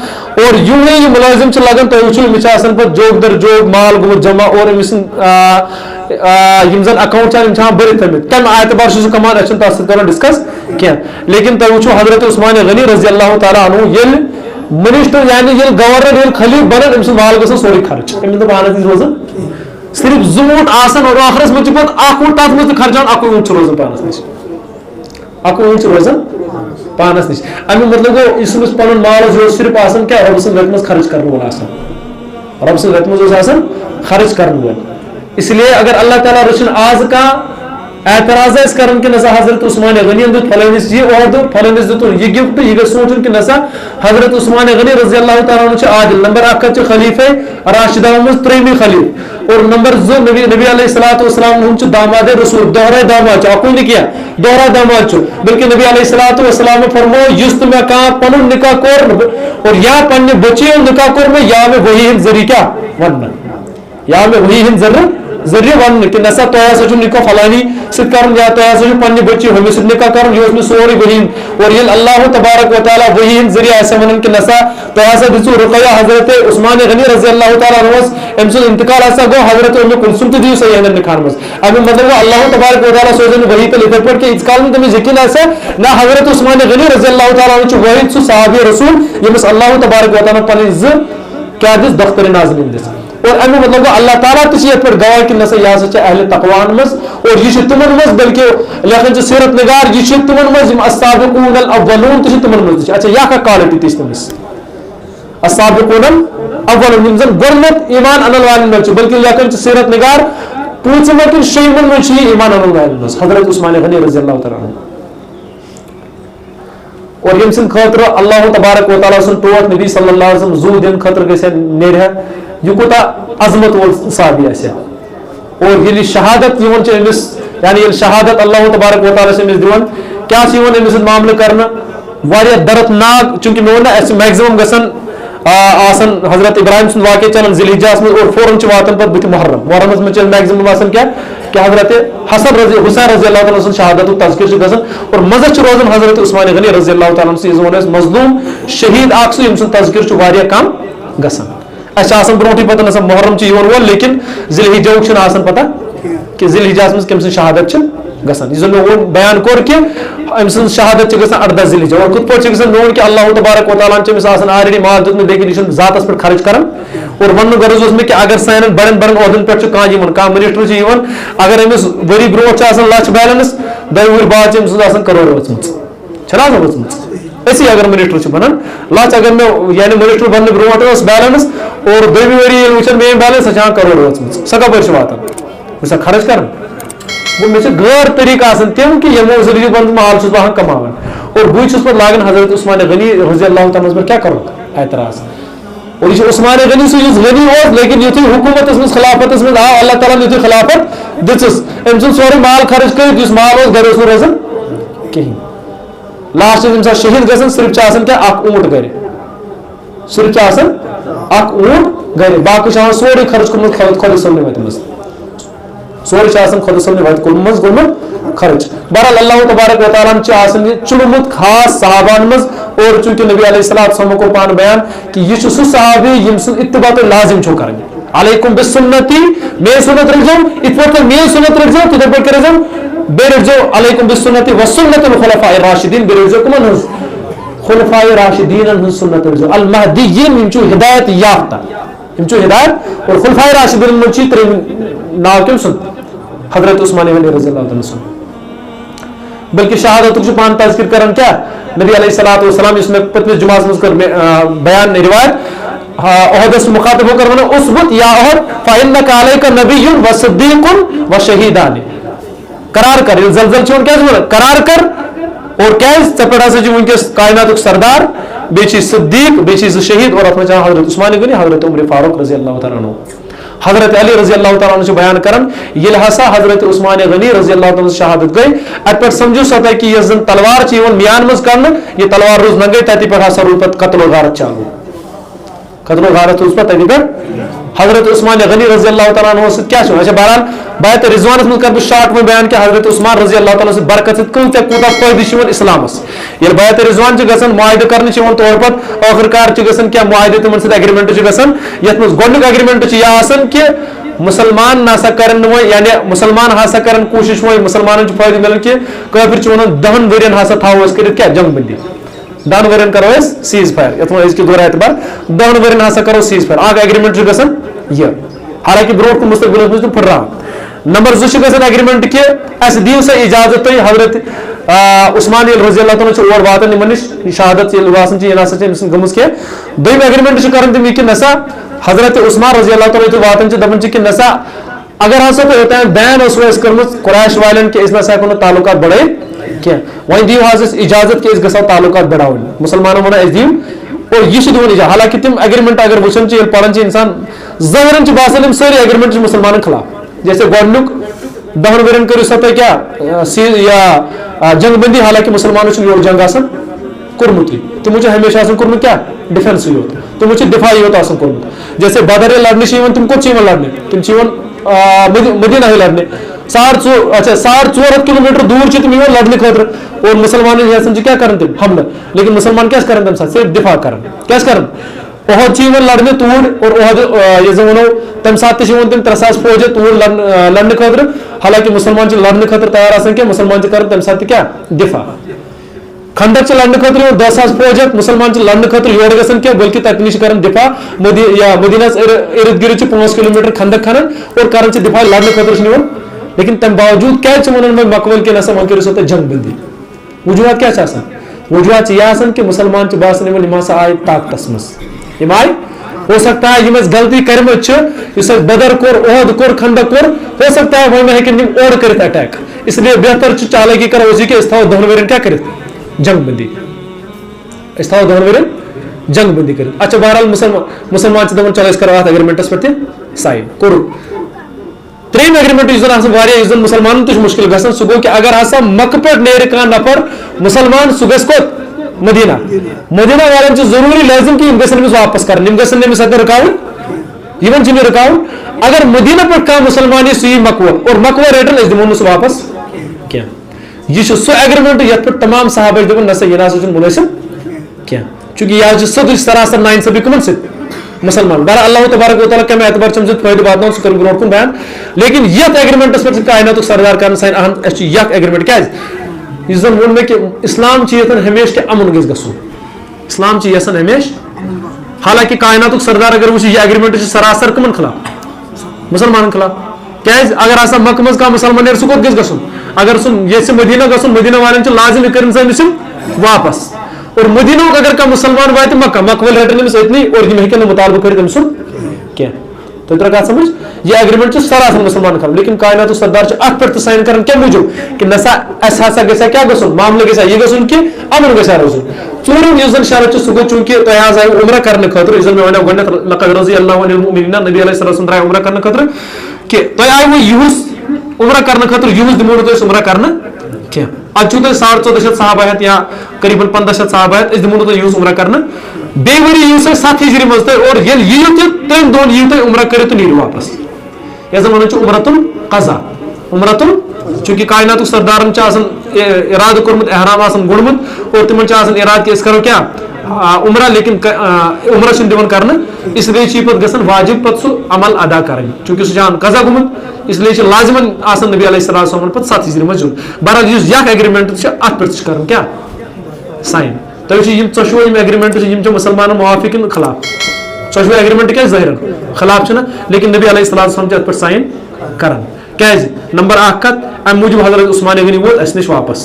اور یِہُے یہِ مُلٲزِم چھُ لگان تُہۍ وٕچھِو أمِس چھُ آسان پتہٕ جوک در جوک مال گوٚمُت جمع اور أمِس یِم زن اکاونٹ چھِ یِم چھِ آسان بٔرِتھ تھٲمٕتۍ کمہِ اعتبار چھُ سُہ کمان أسۍ چھِنہٕ تتھ سۭتۍ کران ڈسکس کینٛہہ لیکن تُہۍ وٕچھِو حضرت عثمان غنی رضی اللہ تعالیٰ عنہ ییٚلہِ منسٹر یعنی ییٚلہِ گورنر ییٚلہِ خلیٖف بنان أمۍ سُنٛد مال گژھان سورُے خرچ أمِس نہٕ پانس نِش روزان صرف 2 ووٗنٛٹ آسان اور ٲخرس منٛز چھُ پتہٕ 1 ووٗنٛٹ تتھ منٛز تہِ خرچان 1 ووٗنٛٹ چھُ روزان پانس نِش 1 ووٗنٛٹ چھُ روزان پانس نِش امیُک مطلب گوٚو یُس أمِس پنُن مال اوس یہِ اوس صرف آسان کیٛاہ رۄبہٕ سٕنٛز وَتہِ منٛز خرچ کرن وول آسان رۄبہٕ سٕنٛز وَتہِ منٛز اوس آسان خرچ کرن وول اس لیے اگر اللہ تعالیٰ رٔچھِنۍ آز کانٛہہ اعتراض آسہِ کران کہ نسا حضرت عثمان غنی دیُت فلٲنِس یہِ عہدٕ فلٲنِس دیُتُن یہِ گفٹ یہِ گژھِ سونٛچُن کہ نسا حضرت عثمان غنی رضی اللہ تعالیٰ عنہ چھُ عادل نمبر 1 کتھ چھُ خلیفے راشدہ منٛز 3مہِ خلیٖف اور نمبر 2 نبی علیہ الصلوۃ والسلام ہُنٛد چھُ داماد رسول دوہرے داماد چھُ اکُے نہٕ کینٛہہ دوہرا داماد چھُ بلکہ نبی علیہ الصلوۃ والسلام فرموو یُس تہِ مےٚ کانٛہہ پنُن نکاح کوٚر اور یا پننہِ بچی ہُنٛد نکاح کوٚر مےٚ یا مےٚ وحی ہِنٛدۍ ذٔریعہٕ کیٛاہ وننہٕ یا مےٚ وحی ہِنٛدۍ ذٔریعہٕ وننہٕ کہ نسا تۄہہِ ہسا چھُ نکاح فلانی سۭتۍ کرُن یا تۄہہِ ہسا چھُ پننہِ بچی ہُمِس سۭتۍ نکاح کرُن یہِ اوس مےٚ سورُے وحی اور ییٚلہِ اللہ تبارک و تعالیٰ وحی ہِنٛدۍ ذٔریعہٕ آسہِ ونان کہ نسا تۄہہِ ہسا دِژوٕ رُقیہ حضرت عثمان غنی رضی اللہ تعالیٰ عنہس أمۍ سُنٛد انتقال ہسا گوٚو حضرت اُمہِ کلثوم تہِ دِیِو سا یِہنٛدٮ۪ن نِکاحن منٛز امیُک مطلب گوٚو اللہ تبارک و تعالیٰ سوزن وحی تیٚلہِ یِتھٕے پٲٹھۍ کہ ییٖتِس کال نہٕ تٔمِس یقیٖن آسہِ نہ حضرت عثمان غنی رضی اللہ تعالیٰ عنہ چھُ وٲحد سُہ صحابی رسول ییٚمِس اللہ تبارک و تعالیٰ پنٕنۍ 2 کیٛاہ دِژ دختر نازنیٖن دِژ اور امیُک مطلب گوٚو اللہ تعالیٰ تہِ چھِ یتھ پٮ۪ٹھ گواہ کہ نسا یہِ ہسا چھِ اہلِ تقواہن منٛز اور یہِ چھُ تِمن منٛز بلکہ لیکھان چھِ سیرت نگار یہِ چھُ تِمن منٛز یِم السابقون الاولون تہِ چھِ تِمن منٛز تہِ چھِ اچھا یہِ اکھ کالٹی تہِ چھِ تٔمِس السابقون الاولون یِم زن گۄڈٕنیتھ ایمان انن والٮ۪ن منٛز چھِ بلکہ لیکھان چھِ سیرت نگار 5مہِ کِنہٕ 6مہِ منٛز چھِ یہِ ایمان انن والٮ۪ن منٛز حضرت عثمان غنی رضی اللہ تعالیٰ عنہ اور ییٚمہِ سٕنٛدِ خٲطرٕ اللہ تبارک و تعالیٰ سُنٛد ٹوٹھ نبی صلی اللہ علیہ وسلم زوٗ دِنہٕ خٲطرٕ گژھِ ہا نیرِ ہا یہِ کوٗتاہ عظمت وول صحابی آسہِ ہا اور ییٚلہِ شہادت یِوان چھِ أمِس یعنی ییٚلہِ شہادت اللہ تبارک و تعالیٰ چھِ أمِس دِوان کیٛاہ چھِ یِوان أمِس سۭتۍ معاملہٕ کرنہٕ واریاہ دردناک چوٗنٛکہِ مےٚ ووٚن نہ اَسہِ چھِ میکزِمم گژھان آسان حضرت ابراہیم سُنٛد واقعہ چلان ذی الحجاہس منٛز اور فوراً چھِ واتان پتہٕ بٕتھِ محرمس منٛز چھِ میکزِمم آسان کیٛاہ کہ حضرت حسن حسین رضی اللہ تعالیٰ سٕنٛز شہادتُک تذکر چھُ گژھان اور منٛزس چھُ روزان حضرت عثمان غنی رضی اللہ تعالیٰ سُہ یُس وَنو أسۍ مظلوٗم شہیٖد اکھ سُہ ییٚمہِ سُنٛد تذکر چھُ واریاہ کم گژھان اَسہِ چھِ آسان برونٛٹھٕے پتہٕ آسان محرم چھُ یِوان وول لیکن ذی الحجاہُک چھُنہٕ آسان پتہ کہ ذی الحجاہس منٛز کٔمۍ سٕنٛز شہادت چھِ گژھان یُس زن مےٚ ووٚن بیان کوٚر کہ أمۍ سٕنٛز شہادت چھِ گژھان 18 ذی الحجہ اور کِتھ پٲٹھۍ چھِ گژھان مےٚ ووٚن کہ اللہ تبارک و تعالیٰ ہن چھِ أمِس آسان آلریڈی مال دیُتمُت لیکن یہِ چھُنہٕ ذاتس پٮ۪ٹھ خرچ کران اور وننُک غرض اوس مےٚ کہ اگر سانٮ۪ن بڑٮ۪ن بڑٮ۪ن عہدن پٮ۪ٹھ چھُ کانٛہہ یِوان کانٛہہ منسٹر چھُ یِوان اگر أمِس ؤری برونٛٹھ چھِ آسان لچھ بیلنس 2 وُہٕرۍ بعد چھِ أمۍ سٕنٛز آسان کرور وٲژمٕژ چھَنہ آسان وٲژمٕژ أسی اگر منسٹر چھِ بنان لچھ اگر مےٚ یعنی منسٹر بننہٕ برونٛٹھ ٲس بیلنس اور 2مہِ ؤری ییٚلہِ وٕچھان میٲنۍ بیلنس سۄ چھِ آسان کرور وٲژمٕژ سۄ کپٲرۍ چھِ واتان بہٕ چھُسا خرٕچ کران گوٚو مےٚ چھِ غٲر طریٖقہٕ آسان تِم کہ یِمو ذٔریعہٕ بہٕ مال چھُس بہٕ کماوان اور بٕے چھُس پتہٕ لاگان حضرت عثمان غنی رضی اللہ تعالیٰ ہس پٮ۪ٹھ کیٛاہ کرُن اعتراض اور یہِ چھُ عثمان غنی سُہ یُس غنی اوس لیکن یُتھُے حکوٗمتس منٛز خلافتس منٛز آو اللہ تعالیٰ ہن یُتھُے خلافت دِژٕس أمۍ سُنٛد سورُے مال خرٕچ کٔرِتھ یُس مال اوس گرِ اوس نہٕ روزان کِہینۍ لاسٹس ییٚمہِ ساتہٕ شہیٖد گژھان صرف چھِ آسان کیٛاہ 1 اوٗنٹ گرِ صرف چھِ آسان 1 اوٗنٹ گرِ باقٕے چھُ آسان سورُے خرٕچ کوٚرمُت خۄدا صٲبنہِ وَتہِ منٛز سورُے چھُ آسان خۄدا صٲبنہِ وَتہِ منٛز کوٚرمُت خرٕچ بہرحال اللہ تبارک و تعالیٰ ہن چھُ آسان یہِ چُنمُت خاص صحابہن منٛز اور چوٗنٛکہِ نبی علیہ الصلوۃ والسلام کوٚر پانہٕ بیان کہ یہِ چھُ سُہ صحابی ییٚمہِ سُنٛد اتباع تُہۍ لازم چھُو کرٕنۍ علیکم بسنتی میٲنۍ سنت رٔٹزیو یِتھ پٲٹھۍ تُہۍ میٲنۍ سنت رٔٹزیو تِتھے پٲٹھۍ کٔرزیو بیٚیہِ رٔٹزیو علیکم بسنتی وسنت الخلفاء الراشدین بیٚیہِ رٔٹزیو کٕمن ہٕنٛز خلفاء راشدیٖنن ہٕنٛز سنت رٔٹزیو المہدیین یِم چھِو ہدایت یافتہ یِم چھِو ہدایت اور خلفاء راشدیٖنن منٛز چھِ 3 ناو کٔمۍ سُنٛد حضرت عثمان غنی رضی اللہ تعالیٰ سُنٛد بلکہ شہادتُک چھُ پانہٕ تذکر کران کیٛاہ نبی علیہ الصلوۃ والسلام یُس مےٚ پٔتمِس جُمعس منٛز کٔر بیان رِوایت عہدس مخاطب ہو کر ونو اثبت یا عہد فإنک علیک نبی و صدیق و شہیدان قرار کر ییٚلہِ زلزل چھُ کیٛازِ ونان قرار کر اور کیٛازِ ژےٚ پٮ۪ٹھ ہسا چھُ وٕنکیٚس کائناتُک سردار بیچی صدیق بیچی شہید اور اتنا حضرت عثمان غنی حضرت عمر فاروق رضی اللہ تعالیٰ عنہ حضرت علی رضی اللہ تعالیٰ عنہ بیان کرن یہ ہسا حضرت عثمان غنی رضی اللہ تعالیٰ عنہ شہادت گئی ات پہ سمجھو سا کہ یہ زن تلوار چیون میان مز کرنا یہ تلوار روز نہ گئی تتی پہ ہسا روز پہ قتل و غارت چالو قتل و غارت روز پہ تتی پہ حضرت عثمان غنی رضی اللہ تعالیٰ عنہ سے کیا چھو اچھا بہرحال بیعت رضوان میں کر شارٹ میں بیان کہ حضرت عثمان رضی اللہ تعالیٰ سے برکت کوتا فائدہ چھ اسلامس یل بیعت رضوان گژھان معاہدہ کرنے چھ طور پر آخر کار گژھان کیا معاہدہ تمن سۭتۍ ایگریمنٹ گژھان یتھ منٛز گۄڈنیُک ایگریمنٹ چھُ یہ آسان کہ مسلمان نسا کرن وہ یعنی مسلمان ہسا کرن کوشش وہ مسلمان فائدہ ملن کہ کافر چھ ونان 10 ورین ہسا تھاو اس کر کیا جنگ بندی 10 ورین کرو اس سیز فائر یتھ منٛز أزکہِ دور اعتبار 10 ورین ہسا کرو سیز فائر اکھ ایگریمنٹ چھُ گژھان یہ حالانکہ برونٹ کو مستقبل میں پھران نمبر 2 گژھان ایگریمنٹ کہ اس دیو سا اجازت تھی حضرت عثمان رضی اللہ تعالیٰ اور واتن یمن نش شہادت واسان یہ نسا گمز کی دویم ایگریمنٹ کران تم یہ کہ نسا حضرت عثمان رضی اللہ تعالیٰ واتن دپان کہ نسا اگر ہسا تو اوتان بین اس کرمت قریش والن کہ اس نسا ہیکو تعلقات بڑھائی کی وۄنۍ دیو حظ اجازت کہ اس گژھو تعلقات بڑھاون مسلمانوں ونان اس دیو اور یہ دون اجازت حالانکہ تم ایگریمنٹ اگر وچھان پڑھان انسان ظاہرن باسان ساری ایگریمنٹ مسلمان خلاف جیسے گۄڈنیُک 10 ورین کرو سا تھی کیا یا جنگ بندی حالانکہ مسلمانوں یور جنگ آسان کورمت تمو ہمیشہ آسان کورمت کیا ڈیفینس یوت تمو دفاعی یوت آسان کورمت جیسے بدر لڑنے تم کوت لڑنے تم مدینہ لڑنے 450 کلومیٹر دور تم لڑنے خاطر اور مسلمان کیا کرن تم حملہ لیکن مسلمان کیا کرن تم ساتھ صرف دفاع کرن کیا کرن عہد لڑنے تور اور عہد یہ زن ونو تمہ سات تم 3,000 فوج تور لڑنے خاطر حالانکہ مسلمان لڑنے خاطر تیار آسان کہ مسلمان کرن تمہ سات کیا دفاع خندق لڑنے خاطر 10,000 فوج مسلمان لڑنے خاطر یور گژھان کیا بلکہ تک نش کرن دفاع مدینہ ارد گرد 5 کلومیٹر خندق کھنان اور کران دفاع لڑنے خاطر لیکن تم باوجود کیا ونان میں مقبول کہ نسا وۄنۍ کٔرِو سا تُہۍ جنگ بندی وجوہات کیا آسان وجوہات یہ آسان کہ مسلمان باسان یِم ہسا آئے طاقتس مز یم آئے ہو سکتا ہے یم غلطی کرمت اس بدر کور عہد کور خندق کور ہو سکتا ہے وۄنۍ ہیکن یم اور کرت اٹیک اس لیے بہتر چالاکی کرو اسی کہ تھو 2 ورین کیا کرت جنگ بندی تھو 2 ورین جنگ بندی کرت اچھا بہرحال مسلمان دپان چلو کرو ات ایگریمنٹس پہ سائن کورو تریم ایگریمنٹ اس مسلمان تہ مشکل گژھان سہ گو کہ اگر ہسا مکہ پہ نیرِ کانٛہہ نفر مسلمان سہ گژھِ کوت مدینہ مدینہ والن ضروری لازم کہ گھن واپس کرن گھن امس رکاوٕنۍ یمن چھِ رکاوٕنۍ اگر مدینہ پہ کانٛہہ مسلمان یی سُہ یی مکوہ اور مکوہ رٹن أسۍ دِمو نہٕ سُہ واپس کینٛہہ یہ سہ ایگریمنٹ یتھ پہ تمام صحابہ دپان نسا یہ نسا مناسب کینٛہہ چونکہ یہ سیوٚدُے سراسر ناانصٲفی کمن سۭتۍ مسلمان بہر اللہ تبارک و تعالیٰ کمہ اعتبار چم فائدہ واتن سہ کر برو کن بیان لیکن یتھ ایگریمنٹس پہ کائنات سردار کرن سان اہم اس یک ایگریمنٹ کیا یہ زن وون میں کہ اسلام یتن ہمیشہ کہ امن گژھِ گژھُن اسلام یسان ہمیشہ حالانکہ کائنات سردار اگر وچ یہ ایگریمنٹ سراسر کمن خلاف مسلمان خلاف کیا اگر ہسا مکہ مز کانٛہہ مسلمان نیرِ سہ کوت گژھِ گژھُن اگر سہ یژھِ مدینہ گژھُن مدینہ والن لازم کرن سٲنِس واپس اور مدینہ اگر کانٛہہ مسلمان واتہِ مکہ مکہ وٲلۍ رٹن أمِس أتنی اور یم ہیٚکن نہٕ مطالبہٕ کٔرِتھ أمۍ سُنٛد کینٛہہ تُہۍ ترٛٲو کتھ سمجھ یہ ایگریمنٹ سراسر مسلمان خلاف لیکن کائنات سردار ات پہ سائن کران کیا موجود کہ نسا اس ہسا گژھِ کیا گژھُن معاملہ گژھِ یہ گژھُن کہ امن گژھِ روزُن ژوٗرِم یُس زن شرط سہ گوٚو چوٗنٛکہِ تۄہہِ حظ آیہِ عمرہ کرنہٕ خٲطرٕ یُس زن مےٚ ونیو گۄڈنیتھ لقد رضی اللہ عن المؤمنین نبی علیہ السلام درٛاے عمرہ کرنہٕ خٲطرٕ کہ تۄہہِ آیوٕ یِہُس عمرہ کرنہٕ خٲطرٕ یِہُس دِمو نہٕ تۄہہِ عمرہ کرنہٕ کینٛہہ اتھ چھُو تۄہہِ 1400 صحابہ ہیتھ یا قریباً 1500 صحابہ ہیتھ أسۍ دِمو نہٕ تۄہہِ یِہُس عمرہ کرنہٕ بیٚیہِ ؤری یِیِو سا 7 ہجری منٛز تۄہہِ اور ییٚلہِ یِیِو تہِ تمہِ دۄہن یِیِو تُہۍ عمرہ کٔرِتھ تہٕ نیٖرِو واپس یتھ زن ونان چھِ عمرتُل قضا عمرتُل چونکہ کائنات سردارن آسان ارادہ کورمت احرام آسان گوٚڑمُت اور تمن آسان ارادہ کہ أسۍ کرو کیا عمرہ لیکن عمرہ چھُنہٕ دِوان کرنہٕ اس لیے چھِ پتہٕ گژھان واجب پتہٕ سُہ عمل ادا کرٕنۍ چونکہ سُہ چھُ آسان قضا گوٚمُت اس لیے چھُ لازمن آسان نبی علیہ السلام پتہٕ 7 ہجری منٛز یُن بہرحال یُس یک ایگریمنٹ چھُ اتھ پٮ۪ٹھ چھُ کرُن کیا ساین تۄہہِ وٕچھِو یِم 14 یِم ایگریمنٹ چھِ یِم چھِ مسلمانن موافق کِنہٕ خلاف 14 ایگریمنٹ کیا ظٲہرن خلاف چھُنہ لیکن نبی علیہ السلام چھُ اتھ پٮ۪ٹھ ساین کران کیازِ نمبر 1 کتھ امہِ موٗجوٗب حضرت عثمان غنی ووت اسہِ نِش واپس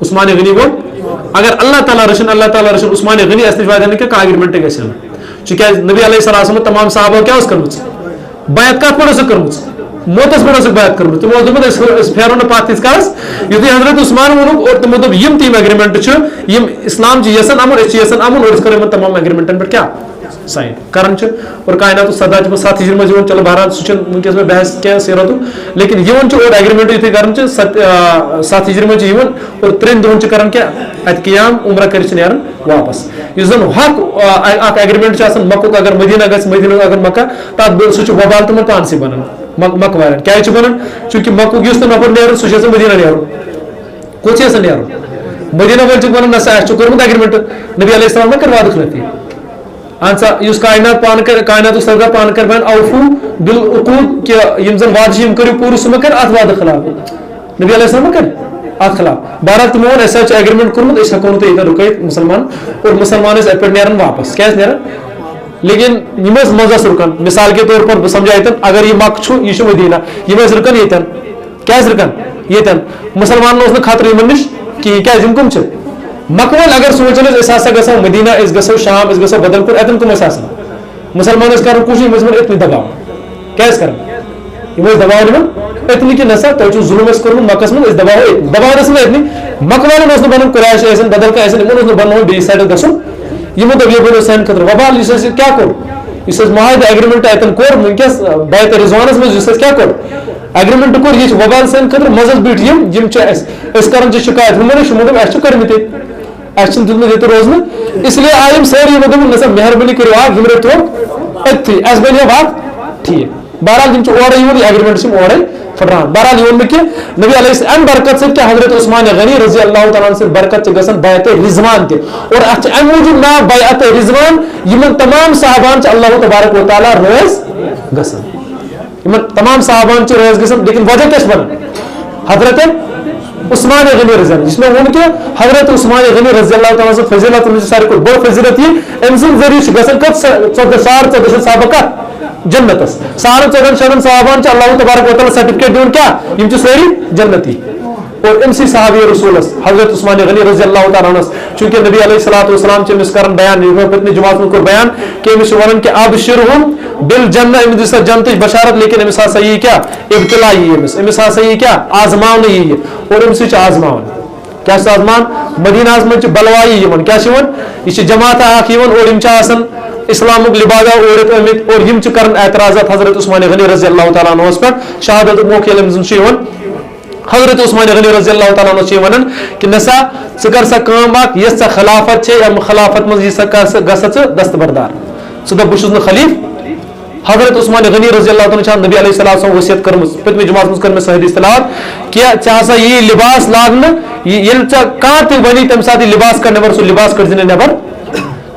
عثمان غنی ووت اگر اللہ تعالیٰ رچھن عثمان غنی اسہِ نِش واتہِ نہٕ کینٛہہ کانٛہہ ایگریمنٹ گژھِ نہٕ تِکیازِ نبی علیہ السلام تمام صحابہ کیا ٲس کٔرمٕژ بیعت کتھ پٮ۪ٹھ ٲسٕکھ کٔرمٕژ موتس پہ بیعت کرمت تمو دوپن پھیرو نا پتھ تیس کالس یتھے حضرت عثمان وونک اور تمو دوپ یم تیم ایگریمنٹ یم اسلام یسن امن اس یسن امن اور کرو یمن تمام ایگریمنٹن پہ کیا سائن کران اور کائنات سدا 7 ہجری مز چلو بہرحال سہ ونکس میں بحث کی سیرت لیکن اور ایگریمنٹ یتھے کران 7 ہجری مز اور 3 دہن کران کیا ات قیام عمرہ کر نیران واپس اس زن حق اخ ایگریمنٹ مکہ اگر مدینہ گھس مدینہ اگر مکہ تک سہ وبال تمن پانسی بنان مکہ والن کیا بنان چونکہ مکہ اس نفر نیران سہ مدینہ نیرن کوت نیرن مدینہ ول ونان نسا اس کورمت ایگریمنٹ نبی علیہ السلام کر وعدہ خلافی اہن سا اس کائنات پان کر کائنات سرگاہ پان کر بین اوفو بالعقود کہ یم زن وعدہ یم کرو پور سہ کر ات وعدہ خلاف نبی علیہ السلام کر ات خلاف بہرحال تمو ون اسے ایگریمنٹ کورمت اس ہکو نہ رکیت مسلمان اور مسلمان اس پہ نیران واپس کیا نیران لیکن یم مزس رکان مثال کے طور پر سمجھائیتن اگر یہ مکہ یہ مدینہ یم رکان یتن کیا رکان یتن مسلمان اس خطرہ یمن نش کہ کیا یم کم مکہ ول اگر سوچان اس گھو مدینہ اس گھو شام اس گھو بدل پور اتن کم مسلمان کر کوشش اتنی دباؤ کیا کر دباؤ نمان اتنی کہ نسا تھی ظلم کورمت مکس من دباؤ دباؤ نا اتنی مکہ والن بنان قریش ٲسِن بدل کانٛہہ ٲسِن بناوُن بیٚیہِ سایڈٕ گژھُن یمو دپ یہ بنو سانہِ خٲطرٕ وبال اس کیا کور اس معاہدہ ایگریمنٹ اتن کور ونکس بیعت رضوانس مز اس کیا کور ایگریمنٹ کور یہ وبال سان خاطر مزس بیٹھ یم کران شکایت ہمو دپ اس کرمت اس دتمت یہ روزن اس لیے آئی ساری یمو دپ نسا مہربانی کرو آپ یم رٹو اتھی اس بنیا بات ٹھیک بہرحال یم اورے یون ایگریمنٹ اورے پھٹران بہرحال یہ کہ نبی علیہ ام برکت سے حضرت عثمان غنی رضی اللہ تعالیٰ سے برکت گھن بیعت رضوان تہ اور ات ام موجود نام بیعت رضوان یمن تمام صحابان اللہ تبارک و تعالیٰ رٲض گژھن یمن تمام صحابان رٲض گژھن لیکن وجہ کیا بنان حضرت عثمان غنی رضی اللہ جس میں ون کہ حضرت عثمان غنی رضی اللہ تعالیٰ سے فضیلت ساری کو بڑ فضیلت یہ ام سند ذریعہ گژھن کت 14,000 صحابہ جنتس 14 صحابان اللہ تبارک و تعالیٰ سرٹیفکیٹ دون کیا یم ساری جنتی اور ام سی صحابی رسولس حضرت عثمان غنی رضی اللہ تعالیٰ عنہ چونکہ نبی علیہ الصلوۃ والسلام امس کران بیان پتنی جماعت میں بیان کہ امس ونان کہ ابشرہم بالجنہ ام دس جنت بشارت لیکن امس ہسا یہ کیا ابتلا امس ہسا یہ کیا آزماؤن یہ اور امس آزمان کیا آزمان مدینہ من بلوائی یمن کیا یہ جماعت اخ اور یم آسان اسلامک لبادہ اوڑت آمت اور یم کران اعتراضات حضرت عثمان غنی رضی اللہ تعالیٰ عنہ پہ شہادت موقع حضرت عثمان غنی رضی اللہ تعالیٰ عنہ ونان کہ نسا ثر سا کام اخ یس ژے خلافت ام خلافت من یہ گژھ دستبردار ثہ دپ بہ خلیف حضرت عثمان غنی رضی اللہ تعالیٰ عنہ نبی علیہ السلام وصیت کرمز پتمہ جماعت مز کر حدیث تلاوت کہ ژے ہسا یہ لباس لاگنہ یل ژے کانٛہہ تہ ونی تمہ ساتہٕ لباس کڑ نبر سہ لباس کڑ نبر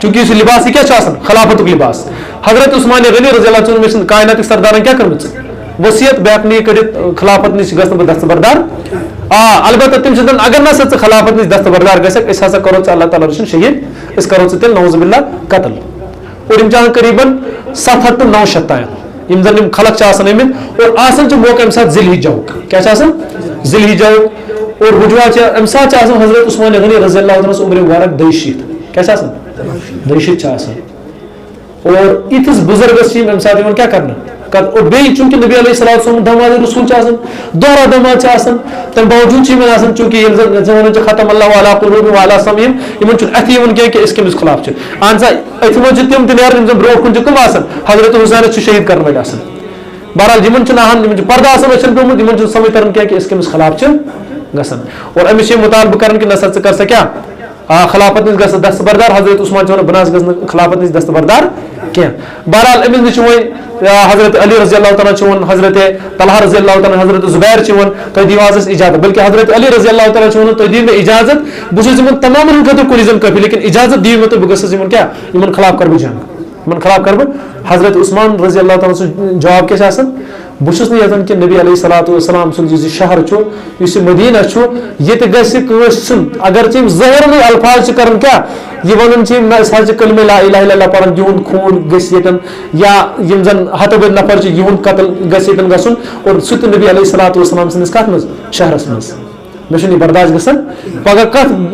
چونکہ اس لباس یہ کیا خلافت لباس حضرت عثمان غنی رضی اللہ عنہ کائنات سردارن کیا کرمت وصیت بیک نہیں کڑت خلافت نش گھس بہ دستبردار البتہ تم سن اگر نہ ژٕ خلافت نش دستبردار گژھکھ اس ہسا کرو ژٕ اللہ تعالیٰ رسول شہید اس کرو ژٕ تیل نعوذ باللہ قتل اور یم چاہن قریباً 700 to 900 تام یم زن خلق آمت اور آسان موقع امہ سات ذی الحجہ کیا ذی الحجہ اور وجوہ امہ سات حضرت عثمان غنی رضی اللہ عنہ عمر مبارک 200 کیا دشت اور اتس بزرگس امہ سات کیا کرنا اور بیٚیہِ چونکہ نبی علیہ السلام دماد رسول دہرا دماد تمہ باوجود چونکہ ونان ختم اللہ علی قلوبہم وعلی سمعہم ان اتھی کہ اس کمس خلاف اہن سا ات من تم تہ نیران برو کن کم حضرت حسین شہید کرنے ول بہرحال ان پردہ اچھن پیومت ان سمجھ تران کہ اس کمس خلاف گھن اور امس مطالبہ کران کہ نسا ژٕ کر سا کیا خلافت نش گھس دستبردار حضرت عثمان بناس گھس خلافت نش دستبردار کی بہرحال امس نش حضرت علی رضی اللہ تعالیٰ حضرت طلحہ رضی اللہ تعالیٰ حضرت زبیر تھی دیو آز اجازت بلکہ حضرت علی رضی اللہ تعالیٰ تھی دیو مے اجازت بہت تمام خاطر کلی زن کافی لیکن اجازت دیو مے تو بہ گھس کیا خلاف کر جنگ خلاف کر حضرت عثمان رضی اللہ تعالیٰ سن جواب کیا بہس یژھان کہ نبی علیہ الصلوۃ والسلام سن شہر اس مدینہ یہ گھس اگر ظاہر الفاظ کران کیا یہ ونان کلمہ لا الہ الا اللہ پڑھان یہن خون گھس یتن یا یم زن ہتھ بد نفر یہن قتل گھس یتن گھن اور سہ نبی علیہ الصلوۃ والسلام سندس کت مز شہرس مز مے برداشت گژھان پگہ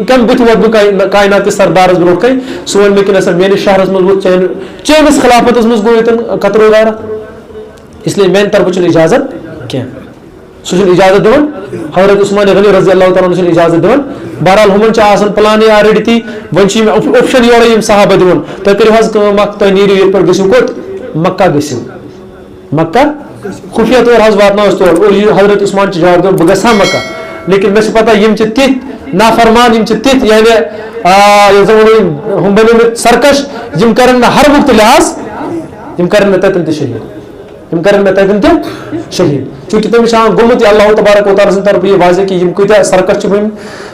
کم بت ووت بہ کائنات سردارس برو کن سہ ون مے کہ نسا میٲنس شہرس مز ووت چٲنس خلافتس مز گوٚو یتن قتل وغیرہ اس لیے میانہ طرف اجازت کی سہ اجازت دِوان حضرت عثمان غنی رضی اللہ تعالیٰ عنہ اجازت دِوان بہرحال ہمن آسان پلان آلریڈی تی وۄنۍ آپشن یورے یم صحابہ دِوان تُہۍ کٔرِو حظ کٲم اکھ تُہۍ نیٖرِو ییٚتہِ پٮ۪ٹھ گٔژھِو کوٚت مکہ گٔژھِو مکہ خفیہ طور حظ واتناو أسۍ تور اور یہ حضرت عثمان چھِ جواب دِوان بہٕ گژھٕ ہا مکہ لیکن مےٚ چھِ پتہ یِم چھِ تِتھۍ نافرمان یِم چھِ تِتھۍ یعنی ییٚلہِ زن وَنو ہُم بنیمٕتۍ سرکش یِم کرن نہٕ ہر وقتہٕ لحاظ یِم کرن مےٚ تتٮ۪ن تہِ شہیٖد یِم کرن مےٚ تتٮ۪ن تہِ شہیٖد چوٗنٛکہِ تٔمِس چھُ گوٚمُت یہِ اللہ تبارک و تعالیٰ سٕنٛدِ طرفہٕ یہِ واضح کہِ یِم کۭتیاہ سرکش چھِ گٔمٕتۍ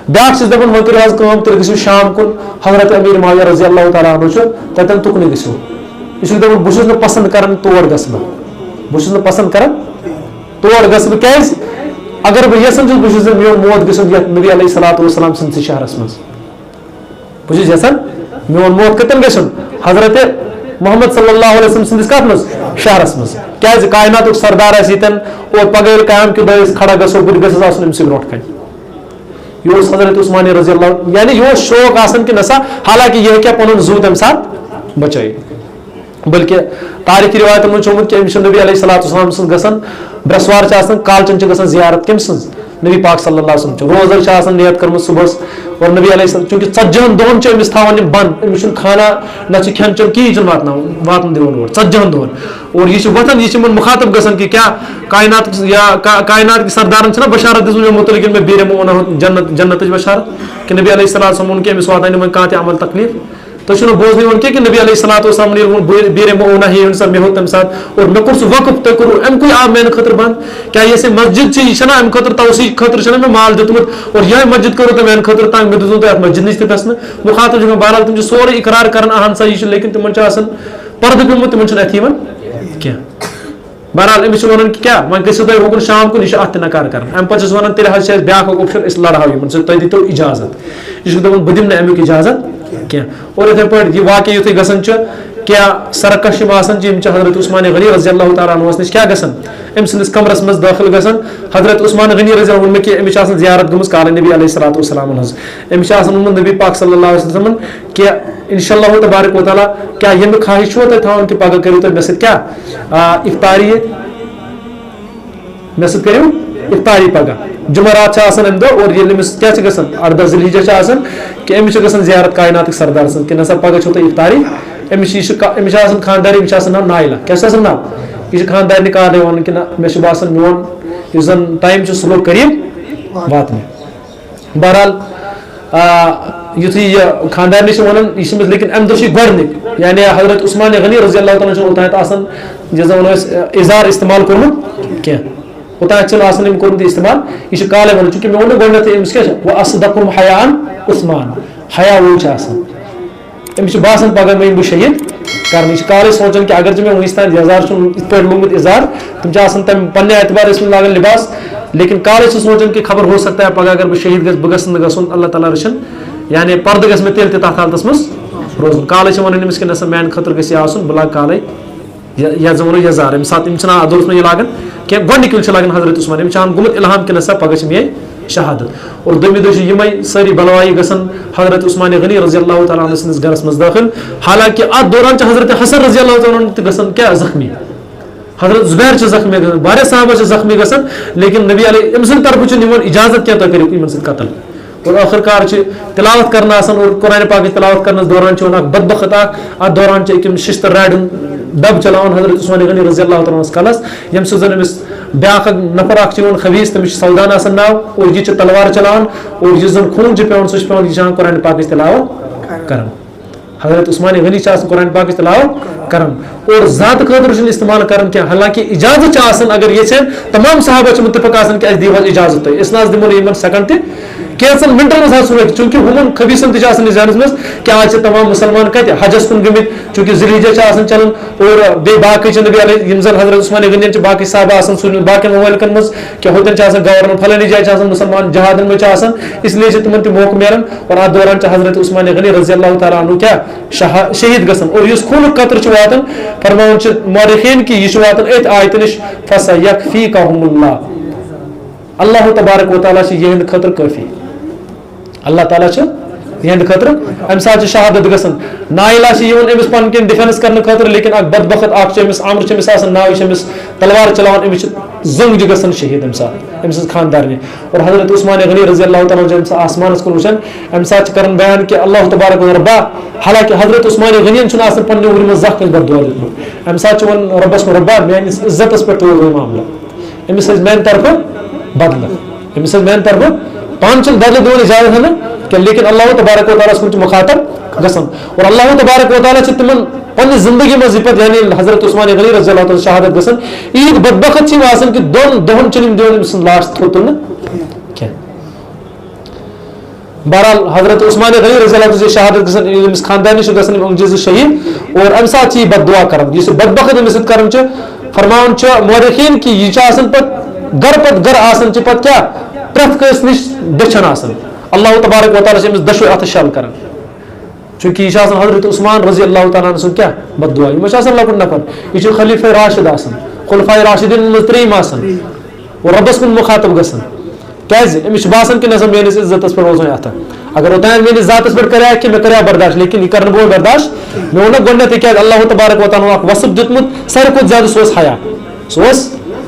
بیاکھ چھِس دپان وۄنۍ کٔرِو حظ کٲم تیٚلہِ گٔژھِو شام کُن حضرت امیر معاویہ رضی اللہ تعالیٰ عنہ چھُ تتٮ۪ن تُکنٕے گٔژھِو یہِ چھُ دپان بہٕ چھُس نہٕ پسنٛد کران تور گژھنہٕ بہٕ چھُس نہٕ پسنٛد کران تور گژھنہٕ کیازِ اگر بہٕ یژھان چھُس بہٕ چھُس میون موت گژھُن یتھ نبی علیہ الصلوۃ والسلام سٕنٛدسٕے شہرس منٛز بہٕ چھُس یژھان میون موت کتٮ۪ن گژھُن حضرت محمد صلی اللہ علیہ وسلم سٕنٛدس کتھ منٛز شہرس منٛز کیازِ کائناتُک سردار آسہِ ییٚتٮ۪ن اور پگہہ ییٚلہِ قیام کہِ دۄہ أسۍ کھڑا گژھو بہٕ تہِ گژھس آسُن أمسٕے برونٛٹھ کنہِ یہ اوس حضرت عثمان رضی اللہ یعنی یہ شوق آسان کہ نسا حالانکہ یہ ہیٚکہِ پنُن زو تمہِ ساتہٕ بچٲیِتھ بلکہ تاریخی روایتن منٛز چھُ آمُت کہ أمِس چھُ نبی علیہ الصلوۃ والسلام سٕنٛز گژھان برٛٮ۪سوار چھِ آسان کالچن چھِ گژھان زیارت کٔمۍ سٕنٛز نبی پاک صلی اللہ علیہ وسلم چھُ روزدر چھِ آسان نیت کٔرمٕژ صبحس اور نبی علیہ السلام چوٗنٛکہِ 40 دۄہن چھِ أمِس تھاوان یِم بنٛد أمِس چھُنہٕ کھانا نہ چھُ کھٮ۪ن چٮ۪ن کِہیٖنۍ چھُنہٕ واتن دِوان اور 40 دۄہن اور یہ چھُ وۄتھان یہ چھُ یِمن مُخاطب گژھان کہ کیاہ کائنات یا کائنات کہِ سردارن چھنہ بشارت دِژمٕژ مےٚ مُتعلق مےٚ بیٚیہِ دِمو ونہو جنتٕچ بشارت کہ نبی علیہ الصلوۃ والسلام ووٚن کہ أمِس واتان نہٕ وۄنۍ کانٛہہ تہِ عمل تکلیٖف تُہۍ چھُو نہٕ بوزنٕے وۄنۍ کینٛہہ کہ نبی علیہ الصلوۃ والسلام بیٚیہِ مونا ہی سا مےٚ ہیوٚت تَمہِ ساتہٕ اور مےٚ کوٚر سُہ وقف تُہۍ کوٚروٕ اَمہِ کُے آو میانہِ خٲطرٕ بنٛد کیٛاہ یۄس یہِ مسجد چھِ یہِ چھَنہ اَمہِ خٲطرٕ توسیع خٲطرٕ چھُنہ مےٚ مال دیُتمُت اور یِہوٚے مسجد کٔرٕو تۄہہِ میانہِ خٲطرٕ تنٛگ مےٚ دِژوٕ تۄہہِ اَتھ مسجد نِش تہِ گژھنہٕ مُخاطب چھُ مےٚ بہرحال تِم چھِ سورُے اقرار کران اہن سا یہِ چھُ لیکن تِمن چھُ آسان پردٕ پیوٚمُت تِمن چھُنہٕ اَتھِ یِوان کینٛہہ بہرحال أمِس چھِ وَنان کہِ کیٛاہ وۄنۍ گٔژھِو تُہۍ ہُکُن شام کُن یہِ چھُ اَتھ تہِ نکار کران اَمہِ پتہٕ چھُس وَنان تیٚلہِ حظ چھِ اَسہِ بیاکھ اکھ اوپشن أسۍ لڑہو یِمن سۭتۍ تُہۍ دِتو اِجازت یہِ چھُ دَپان بہٕ دِمہٕ نہٕ اَمیُک اِجازت کینٛہہ اور یِتھٕے پٲٹھۍ یہِ واقعہٕ یِتھُے گژھان چھُ کیٛاہ سرکش یِم آسان چھِ یِم چھِ حضرت عثمان غنی رضی اللہ تعالیٰ عنہس نِش کیٛاہ گژھان أمۍ سٕنٛدِس کمرس منٛز دٲخل گژھان حضرت عثمان غنی رضی اللہ ووٚن مےٚ کہِ أمِس چھِ آسان زیارت گٔمٕژ کالے نبی علیہ الصلوۃ والسلام ہٕنٛز أمِس چھِ آسان ووٚنمُت نبی پاک صلی اللہ علیہ وسلمن کہِ انشاء اللہ تبارک و تعالیٰ کیٛاہ ییٚمیُک خواہش چھُوا تۄہہِ تھاوُن کہِ پگہہ کٔرِو تُہۍ مےٚ سۭتۍ کیٛاہ افطاری ییٚتہِ مےٚ سۭتۍ کٔرِو افطاری پگہہ جمعرات چھِ آسان اَمہِ دۄہ اور ییٚلہِ أمِس کیٛاہ چھِ گژھان 18 ذی الحجہ چھِ آسان کہِ أمِس چھِ گژھان زیارت کائناتٕکۍ سردار سٕنٛز کہِ نسا پگہہ چھو تۄہہِ افطاری أمِس چھِ آسان خاندارِ أمِس چھِ آسان ناو نایلا کیٛاہ چھُ آسان ناو یہِ چھِ خاندارنہِ کالے وَنان کہِ نہ مےٚ چھُ باسان میون یُس زن ٹایم چھُ سُہ لوٚگ قریٖب واتنہِ بہرحال یُتھُے یہِ خاندارنہِ چھِ وَنان یہِ چھِ أمِس لیکن اَمہِ دۄہ چھِ یہِ گۄڈنِکۍ یعنی حضرت عثمان غنی رضی اللہ تعالیٰ چھُنہٕ اوٚتانۍ آسان یہِ زن وَنو أسۍ اِظہار استعمال کوٚرمُت کینٛہہ اوٚتانۍ چھُنہٕ آسان أمۍ کوٚرمُت استعمال یہِ چھُ کالے وَنان چوٗنٛکہِ مےٚ ووٚن نہٕ گۄڈنیٚتھٕے أمِس کیٛاہ چھُ وۄنۍ اصدقُم حیاءً عثمان حیا وول چھُ آسان أمِس چھُ باسان پگہہ مےٚ یِمہٕ بہٕ شہیٖد کرنہٕ یہِ چھُ کالے سونٛچان کہِ اگر ژٕ مےٚ وٕنِس تانۍ یزار چھُنہٕ یِتھ پٲٹھۍ لوگمُت اِظہار تِم چھِ آسان تَمہِ پننہِ اعتبار ٲسۍ لاگان لِباس لیکن کالے چھُ سونٛچان کہِ خبر ہو سکتا ہے پگہہ اگر بہٕ شہیٖد گژھٕ بہٕ گژھٕ نہٕ گژھُن اللہ تعالیٰ رٔچھِنۍ یعنی پردٕ گژھِ مےٚ تیٚلہِ تہِ تَتھ حالتس منٛز روزُن کالے چھِ وَنان أمِس کہِ نسا میانہِ خٲطرٕ گژھِ یہِ آسُن بہٕ لاگہٕ کالے یَتھ زن وَنو یزار ییٚمہِ ساتہٕ أمِس چھِنہٕ اَدٕ اوس نہٕ یہِ لاگان کینٛہہ گۄڈنِکۍ وِلہِ چھِ لاگان حضرت عثمان أمِس چھُ گوٚمُت اِلہام کہِ نسا پگہہ چھِ میٲنۍ شہادت اور دوٚیمہِ دۄہ چھِ یِمے سٲری بلوایی گژھان حضرت عثمان غنی رضی اللہ تعالیٰ عنہ سٕنٛدِس گرس منٛز دٲخل حالانکہِ اَتھ دوران چھِ حضرت حسن رضی اللہ تعالیٰ عنہ تہِ گژھان کیٛاہ زخمی حضرت زبیر چھِ زخمی گژھان واریاہ صحابہ چھِ زخمی گژھان لیکن نبی علیہ أمۍ سٕنٛدِ طرفہٕ چھُ نِوان اِجازت کینٛہہ تُہۍ کٔرِو یِمن سۭتۍ قتل اور ٲخٕر کار چھِ تِلاوت کران آسان اور قرآنِ پاکٕچ تِلاوت کرنس دوران چھُ اکھ بدبخت اکھ اَتھ دوران چھِ أکِم شِشتٕر راڈِ ہُنٛد ڈب چلاوان حضرت عثمان غنی رضی اللہ تعالیٰ عنہس کلس ییٚمہِ سۭتۍ زن أمِس بیاکھ اکھ نفر اکھ چھُ یِوان خبیٖث تٔمِس چھُ سودان آسان ناو اور یہِ چھُ تلوار چلاوان اور یُس زن خوٗن چھُ پیوان سُہ چھُ پیوان یہِ چھُ قرآنِ پاکٕچ تِلاوت کران حضرت عثمان غنی چھِ آسان قرآنِ پاکٕچ تِلاوت کران اور ذاتہٕ خٲطرٕ چھُنہٕ استعمال کران کینٛہہ حالانکہِ اِجازت چھُ آسان اگر یژھن تمام صحابہ چھِ مُتفق آسان کہِ اَسہِ دِیِو حظ اِجازت تُہۍ أسۍ نہ حظ دِمو نہٕ یِمن سیکنڈ تہِ کینٛژن منٹن منٛز حظ سُہ چوٗنٛکہِ ہُمن خبیٖثن تہِ چھِ آسان ذہنس منٛز کہِ آز چھِ تمام مُسلمان کتہِ حجس کُن گٔمٕتۍ چوٗنٛکہِ ذی الحجہ چھِ آسان چلان اور بیٚیہِ باقٕے چھِ نبی علیہ یِم زن حضرت عثمان غنین چھِ باقٕے صحابہ آسان سوٗزمٕتۍ باقین ممٲلکن منٛز کہِ ہوٚتٮ۪ن چھِ آسان گورنر فلٲنی جایہِ چھِ آسان مُسلمان جہادن منٛز چھِ آسان اس لیے چھِ تِمن تہِ موقعہٕ میلان اور اَتھ دوران چھِ حضرت عثمان غنی رضی اللہ تعالیٰ عنہ کیٛاہ شہیٖد گژھان اور یُس خوٗنُک قطرٕ چھُ واتان فرماوان چھِ مورخیٖن کہِ یہِ چھُ واتان أتھۍ آیتہِ نِش فَسَیَکفیٖکَہُمُ اللّٰہ اللہ تبارک و تعالیٰ چھِ یِہنٛدِ خٲطرٕ کٲفی اللہ تعالیٰ چھِ یہند خطر ام سات شہادت گسن نائلہ امس پن کن ڈیفینس کرنے خطر لیکن اک بدبخت اخ عمر چمس ناو چمس تلوار چلاوان امس زنگ گسن شہید ام سات ام سن خاندار اور حضرت عثمان غنی رضی اللہ تعالیٰ عنہ آسمان کن وچان ام سات کرن بیان کہ اللہ تبارک و ربا حالانکہ حضرت عثمان غنی چھن آسان پنہ ور من زخ بد دعا دیتمت ام سات ون ربس ربا میانس عزتس پہ تو معاملہ امس میان طرف بدل امس میان طرف پان چل بدل دون اجازت ہے کہ لیکن اللہ تبارک و تعالیٰ کن مخاطب گسن اور اللہ تبارک و تعالیٰ تمن پنہ زندگی مز یعنی حضرت عثمان غنی رضی اللہ تعالیٰ شہادت گسن عید بدبخت چھ آسان کہ دون دہن چلم دون امس لاش تھوتن کیا بہرحال حضرت عثمان غنی رضی اللہ تعالیٰ شہادت گسن امس خاندان گسن انجز شہید اور ام سات یہ بد دعا کرن اس بدبخت امس کرن فرمان مورخین کہ یہ پت گر آسان پت کیا پرت کس نش دچھن آسان اللہ تبارک و تعالیٰ امس دشو ات شل کران چونکہ یہ حضرت عثمان رضی اللہ تعالیٰ عنہ سن کیا بد دعا یہ لکٹ نفر یہ خلیفہ راشد آسان خلفاء راشدین مز تریم آسان اور ربس کن مخاطب گسن کیازِ امس باسان کہ نسا میانس عزتس پہ روزن اتھا اگر اوتان میانس ذاتس پہ کریا کہ میں کریا برداشت لیکن یہ کرنے بول برداشت میں ون گۄڈنیتھٕے کیازِ اللہ تبارک و تعالیٰ اکھ وصف دیتمت ساروی کھۄتہٕ زیادٕ سُہ حیا سُہ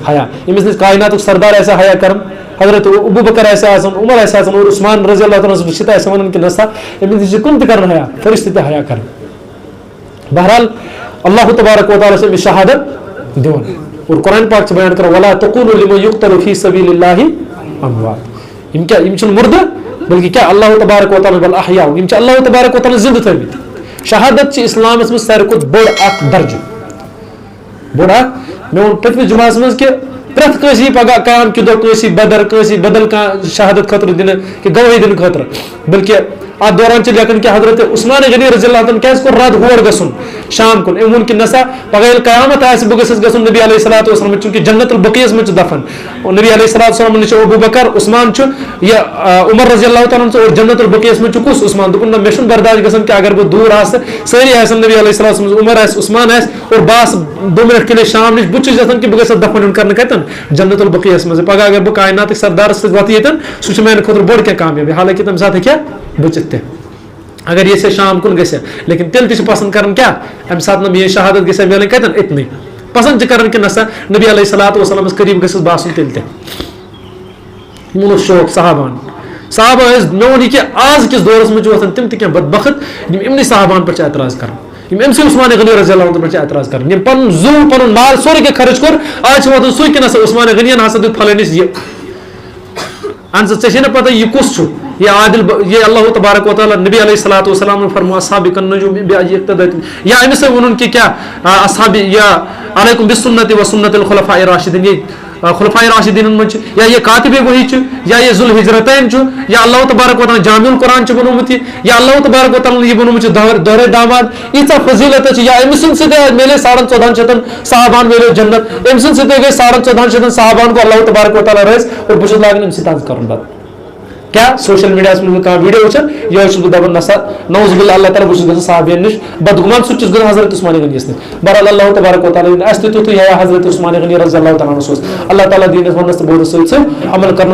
حیا امس نش کائناتُک سردار آسہِ حیا کران حضرت ابو بکر ایسا آسان عمر ایسا آسان اور عثمان رضی اللہ تعالیٰ وچھتا ایسا ونن کہ نسا امس نش کن تہ کرن حیا فرشتہ تہ حیا کرن بہرحال اللہ تبارک و تعالیٰ سے شہادت دون اور قرآن پاک سے بیان کرو ولا تقولوا لمن يقتل في سبيل الله اموات یم کیا یم چھن مردہ بلکہ کیا اللہ تبارک و تعالیٰ بل احیاء یم چھ اللہ تبارک و تعالیٰ زندہ تھٲومٕتۍ شہادت چھ اسلامس مز ساروی کھۄتہٕ بوڑ اکھ درجہ بوڑ اکھ مے وون پٔتمہِ جمعس مز کہ پرت کٲنٛسہِ پگہ کام کہ دۄہ کٲنٛسہِ بدر کٲنٛسہِ بدل کانٛہہ شہادت خٲطرٕ دِنہٕ کہ گوٲہی دِنہٕ خٲطرٕ بلکہ اتھ دوران چھ لیکن کہ حضرت عثمان غنی رضی اللہ عنہ کیازِ کوٚر رات ہور گژھُن شام کُن أمۍ ووٚن کہ نسا پگہ ییٚلہِ قیامت آسہِ بہٕ گژھس گژھُن نبی علیہ الصلوۃ والسلام چونکہ جنت البقیعس منٛز چھُ دفن اور نبی علیہ الصلوۃ والسلام نش ابو بکر عثمان چھُ یہ عمر رضی اللہ تعالیٰ عنہ اور جنت البقیعس منٛز چھُ کُس عثمان دوٚپُن نہ مےٚ چھُنہٕ برداشت گژھان کہ اگر بہٕ دوٗر آسہٕ سٲری آسن نبی علیہ الصلوۃ والسلام عمر آسہِ عثمان آسہِ اور بہٕ آسہٕ 2 منٹ کے لیے شام نش بہٕ چھُس یژھان کہ بہٕ گژھٕ دفن یُن کرنہٕ کتٮ۪ن جنت البقیعس منٛز پگہ اگر بہٕ کائناتٕکۍ سردارس سۭتۍ وۄتھٕ ییٚتٮ۪ن سُہ چھُ میانہِ خٲطرٕ بوٚڑ کینٛہہ کامیابی حالانکہ تمہِ ساتہٕ ہیٚکہِ بٔچِتھ تہِ اگر یہ شام کن گھس لیکن تیل تہ پسند کران کیا ام سات میری شہادت گھس ملن کتن اتنی پسند کران کہ نسا نبی علیہ الصلوۃ والسلام قریب گھس باسن تیل تہ یمن شوق صحابان صحابہ مے ون کہ آز کس دورس مجھ وتھان تم تہ بدبخت امنی صحابان پر اعتراض کران ام سی عثمان غنی رضی اللہ عنہ پر اعتراض کران پن زو پن مال سورے کے خرچ کور آج واتن سوئی کہ نسا عثمان غنی ہسا دیت پھلنس یہ ان سے نا پتہ یہ کس چھو یہ عادل یہ اللہ تبارک و تعالیٰ نبی علیہ الصلوۃ والسلام نے فرمایا اصحابک النجوم بأی اقتدیتم یا امس سے ونن کہ کیا اصحاب یا علیکم بسنتی و سنت الخلفاء الراشدین یہ خلفاء راشدین من یا یہ کاتب وحی چھ یا یہ ذو الحجرتین چھ یا اللہ تبارک و تعالیٰ جامع القرآن چھ بنومت یا اللہ تبارک و تعالیٰ نے یہ بنومت دور داماد ایسا فضیلت چھ یا امسن سے میلے 14.5 صحابان میلے جنت امسن سے گئے 14.5 صحابان کو اللہ تبارک و تعالیٰ رہس اور بشد لاگن امسی تاز کرن بات کیا سوشل میڈیا میں کھانا ویڈیو وچان یہ چھس بہ دپان نسا نعوذ باللہ اللہ تعالیٰ بہت گژھان صحابین نش بدگمان سہ چھس گژھان حضرت عثمان غنی نش بہرحال اللہ تبارک و تعالیٰ اس تیتھُے حضرت عثمان غنی رضی اللہ تعالیٰ عنہ اللہ تعالیٰ دینس ونس تو بہت سۭتۍ عمل کرن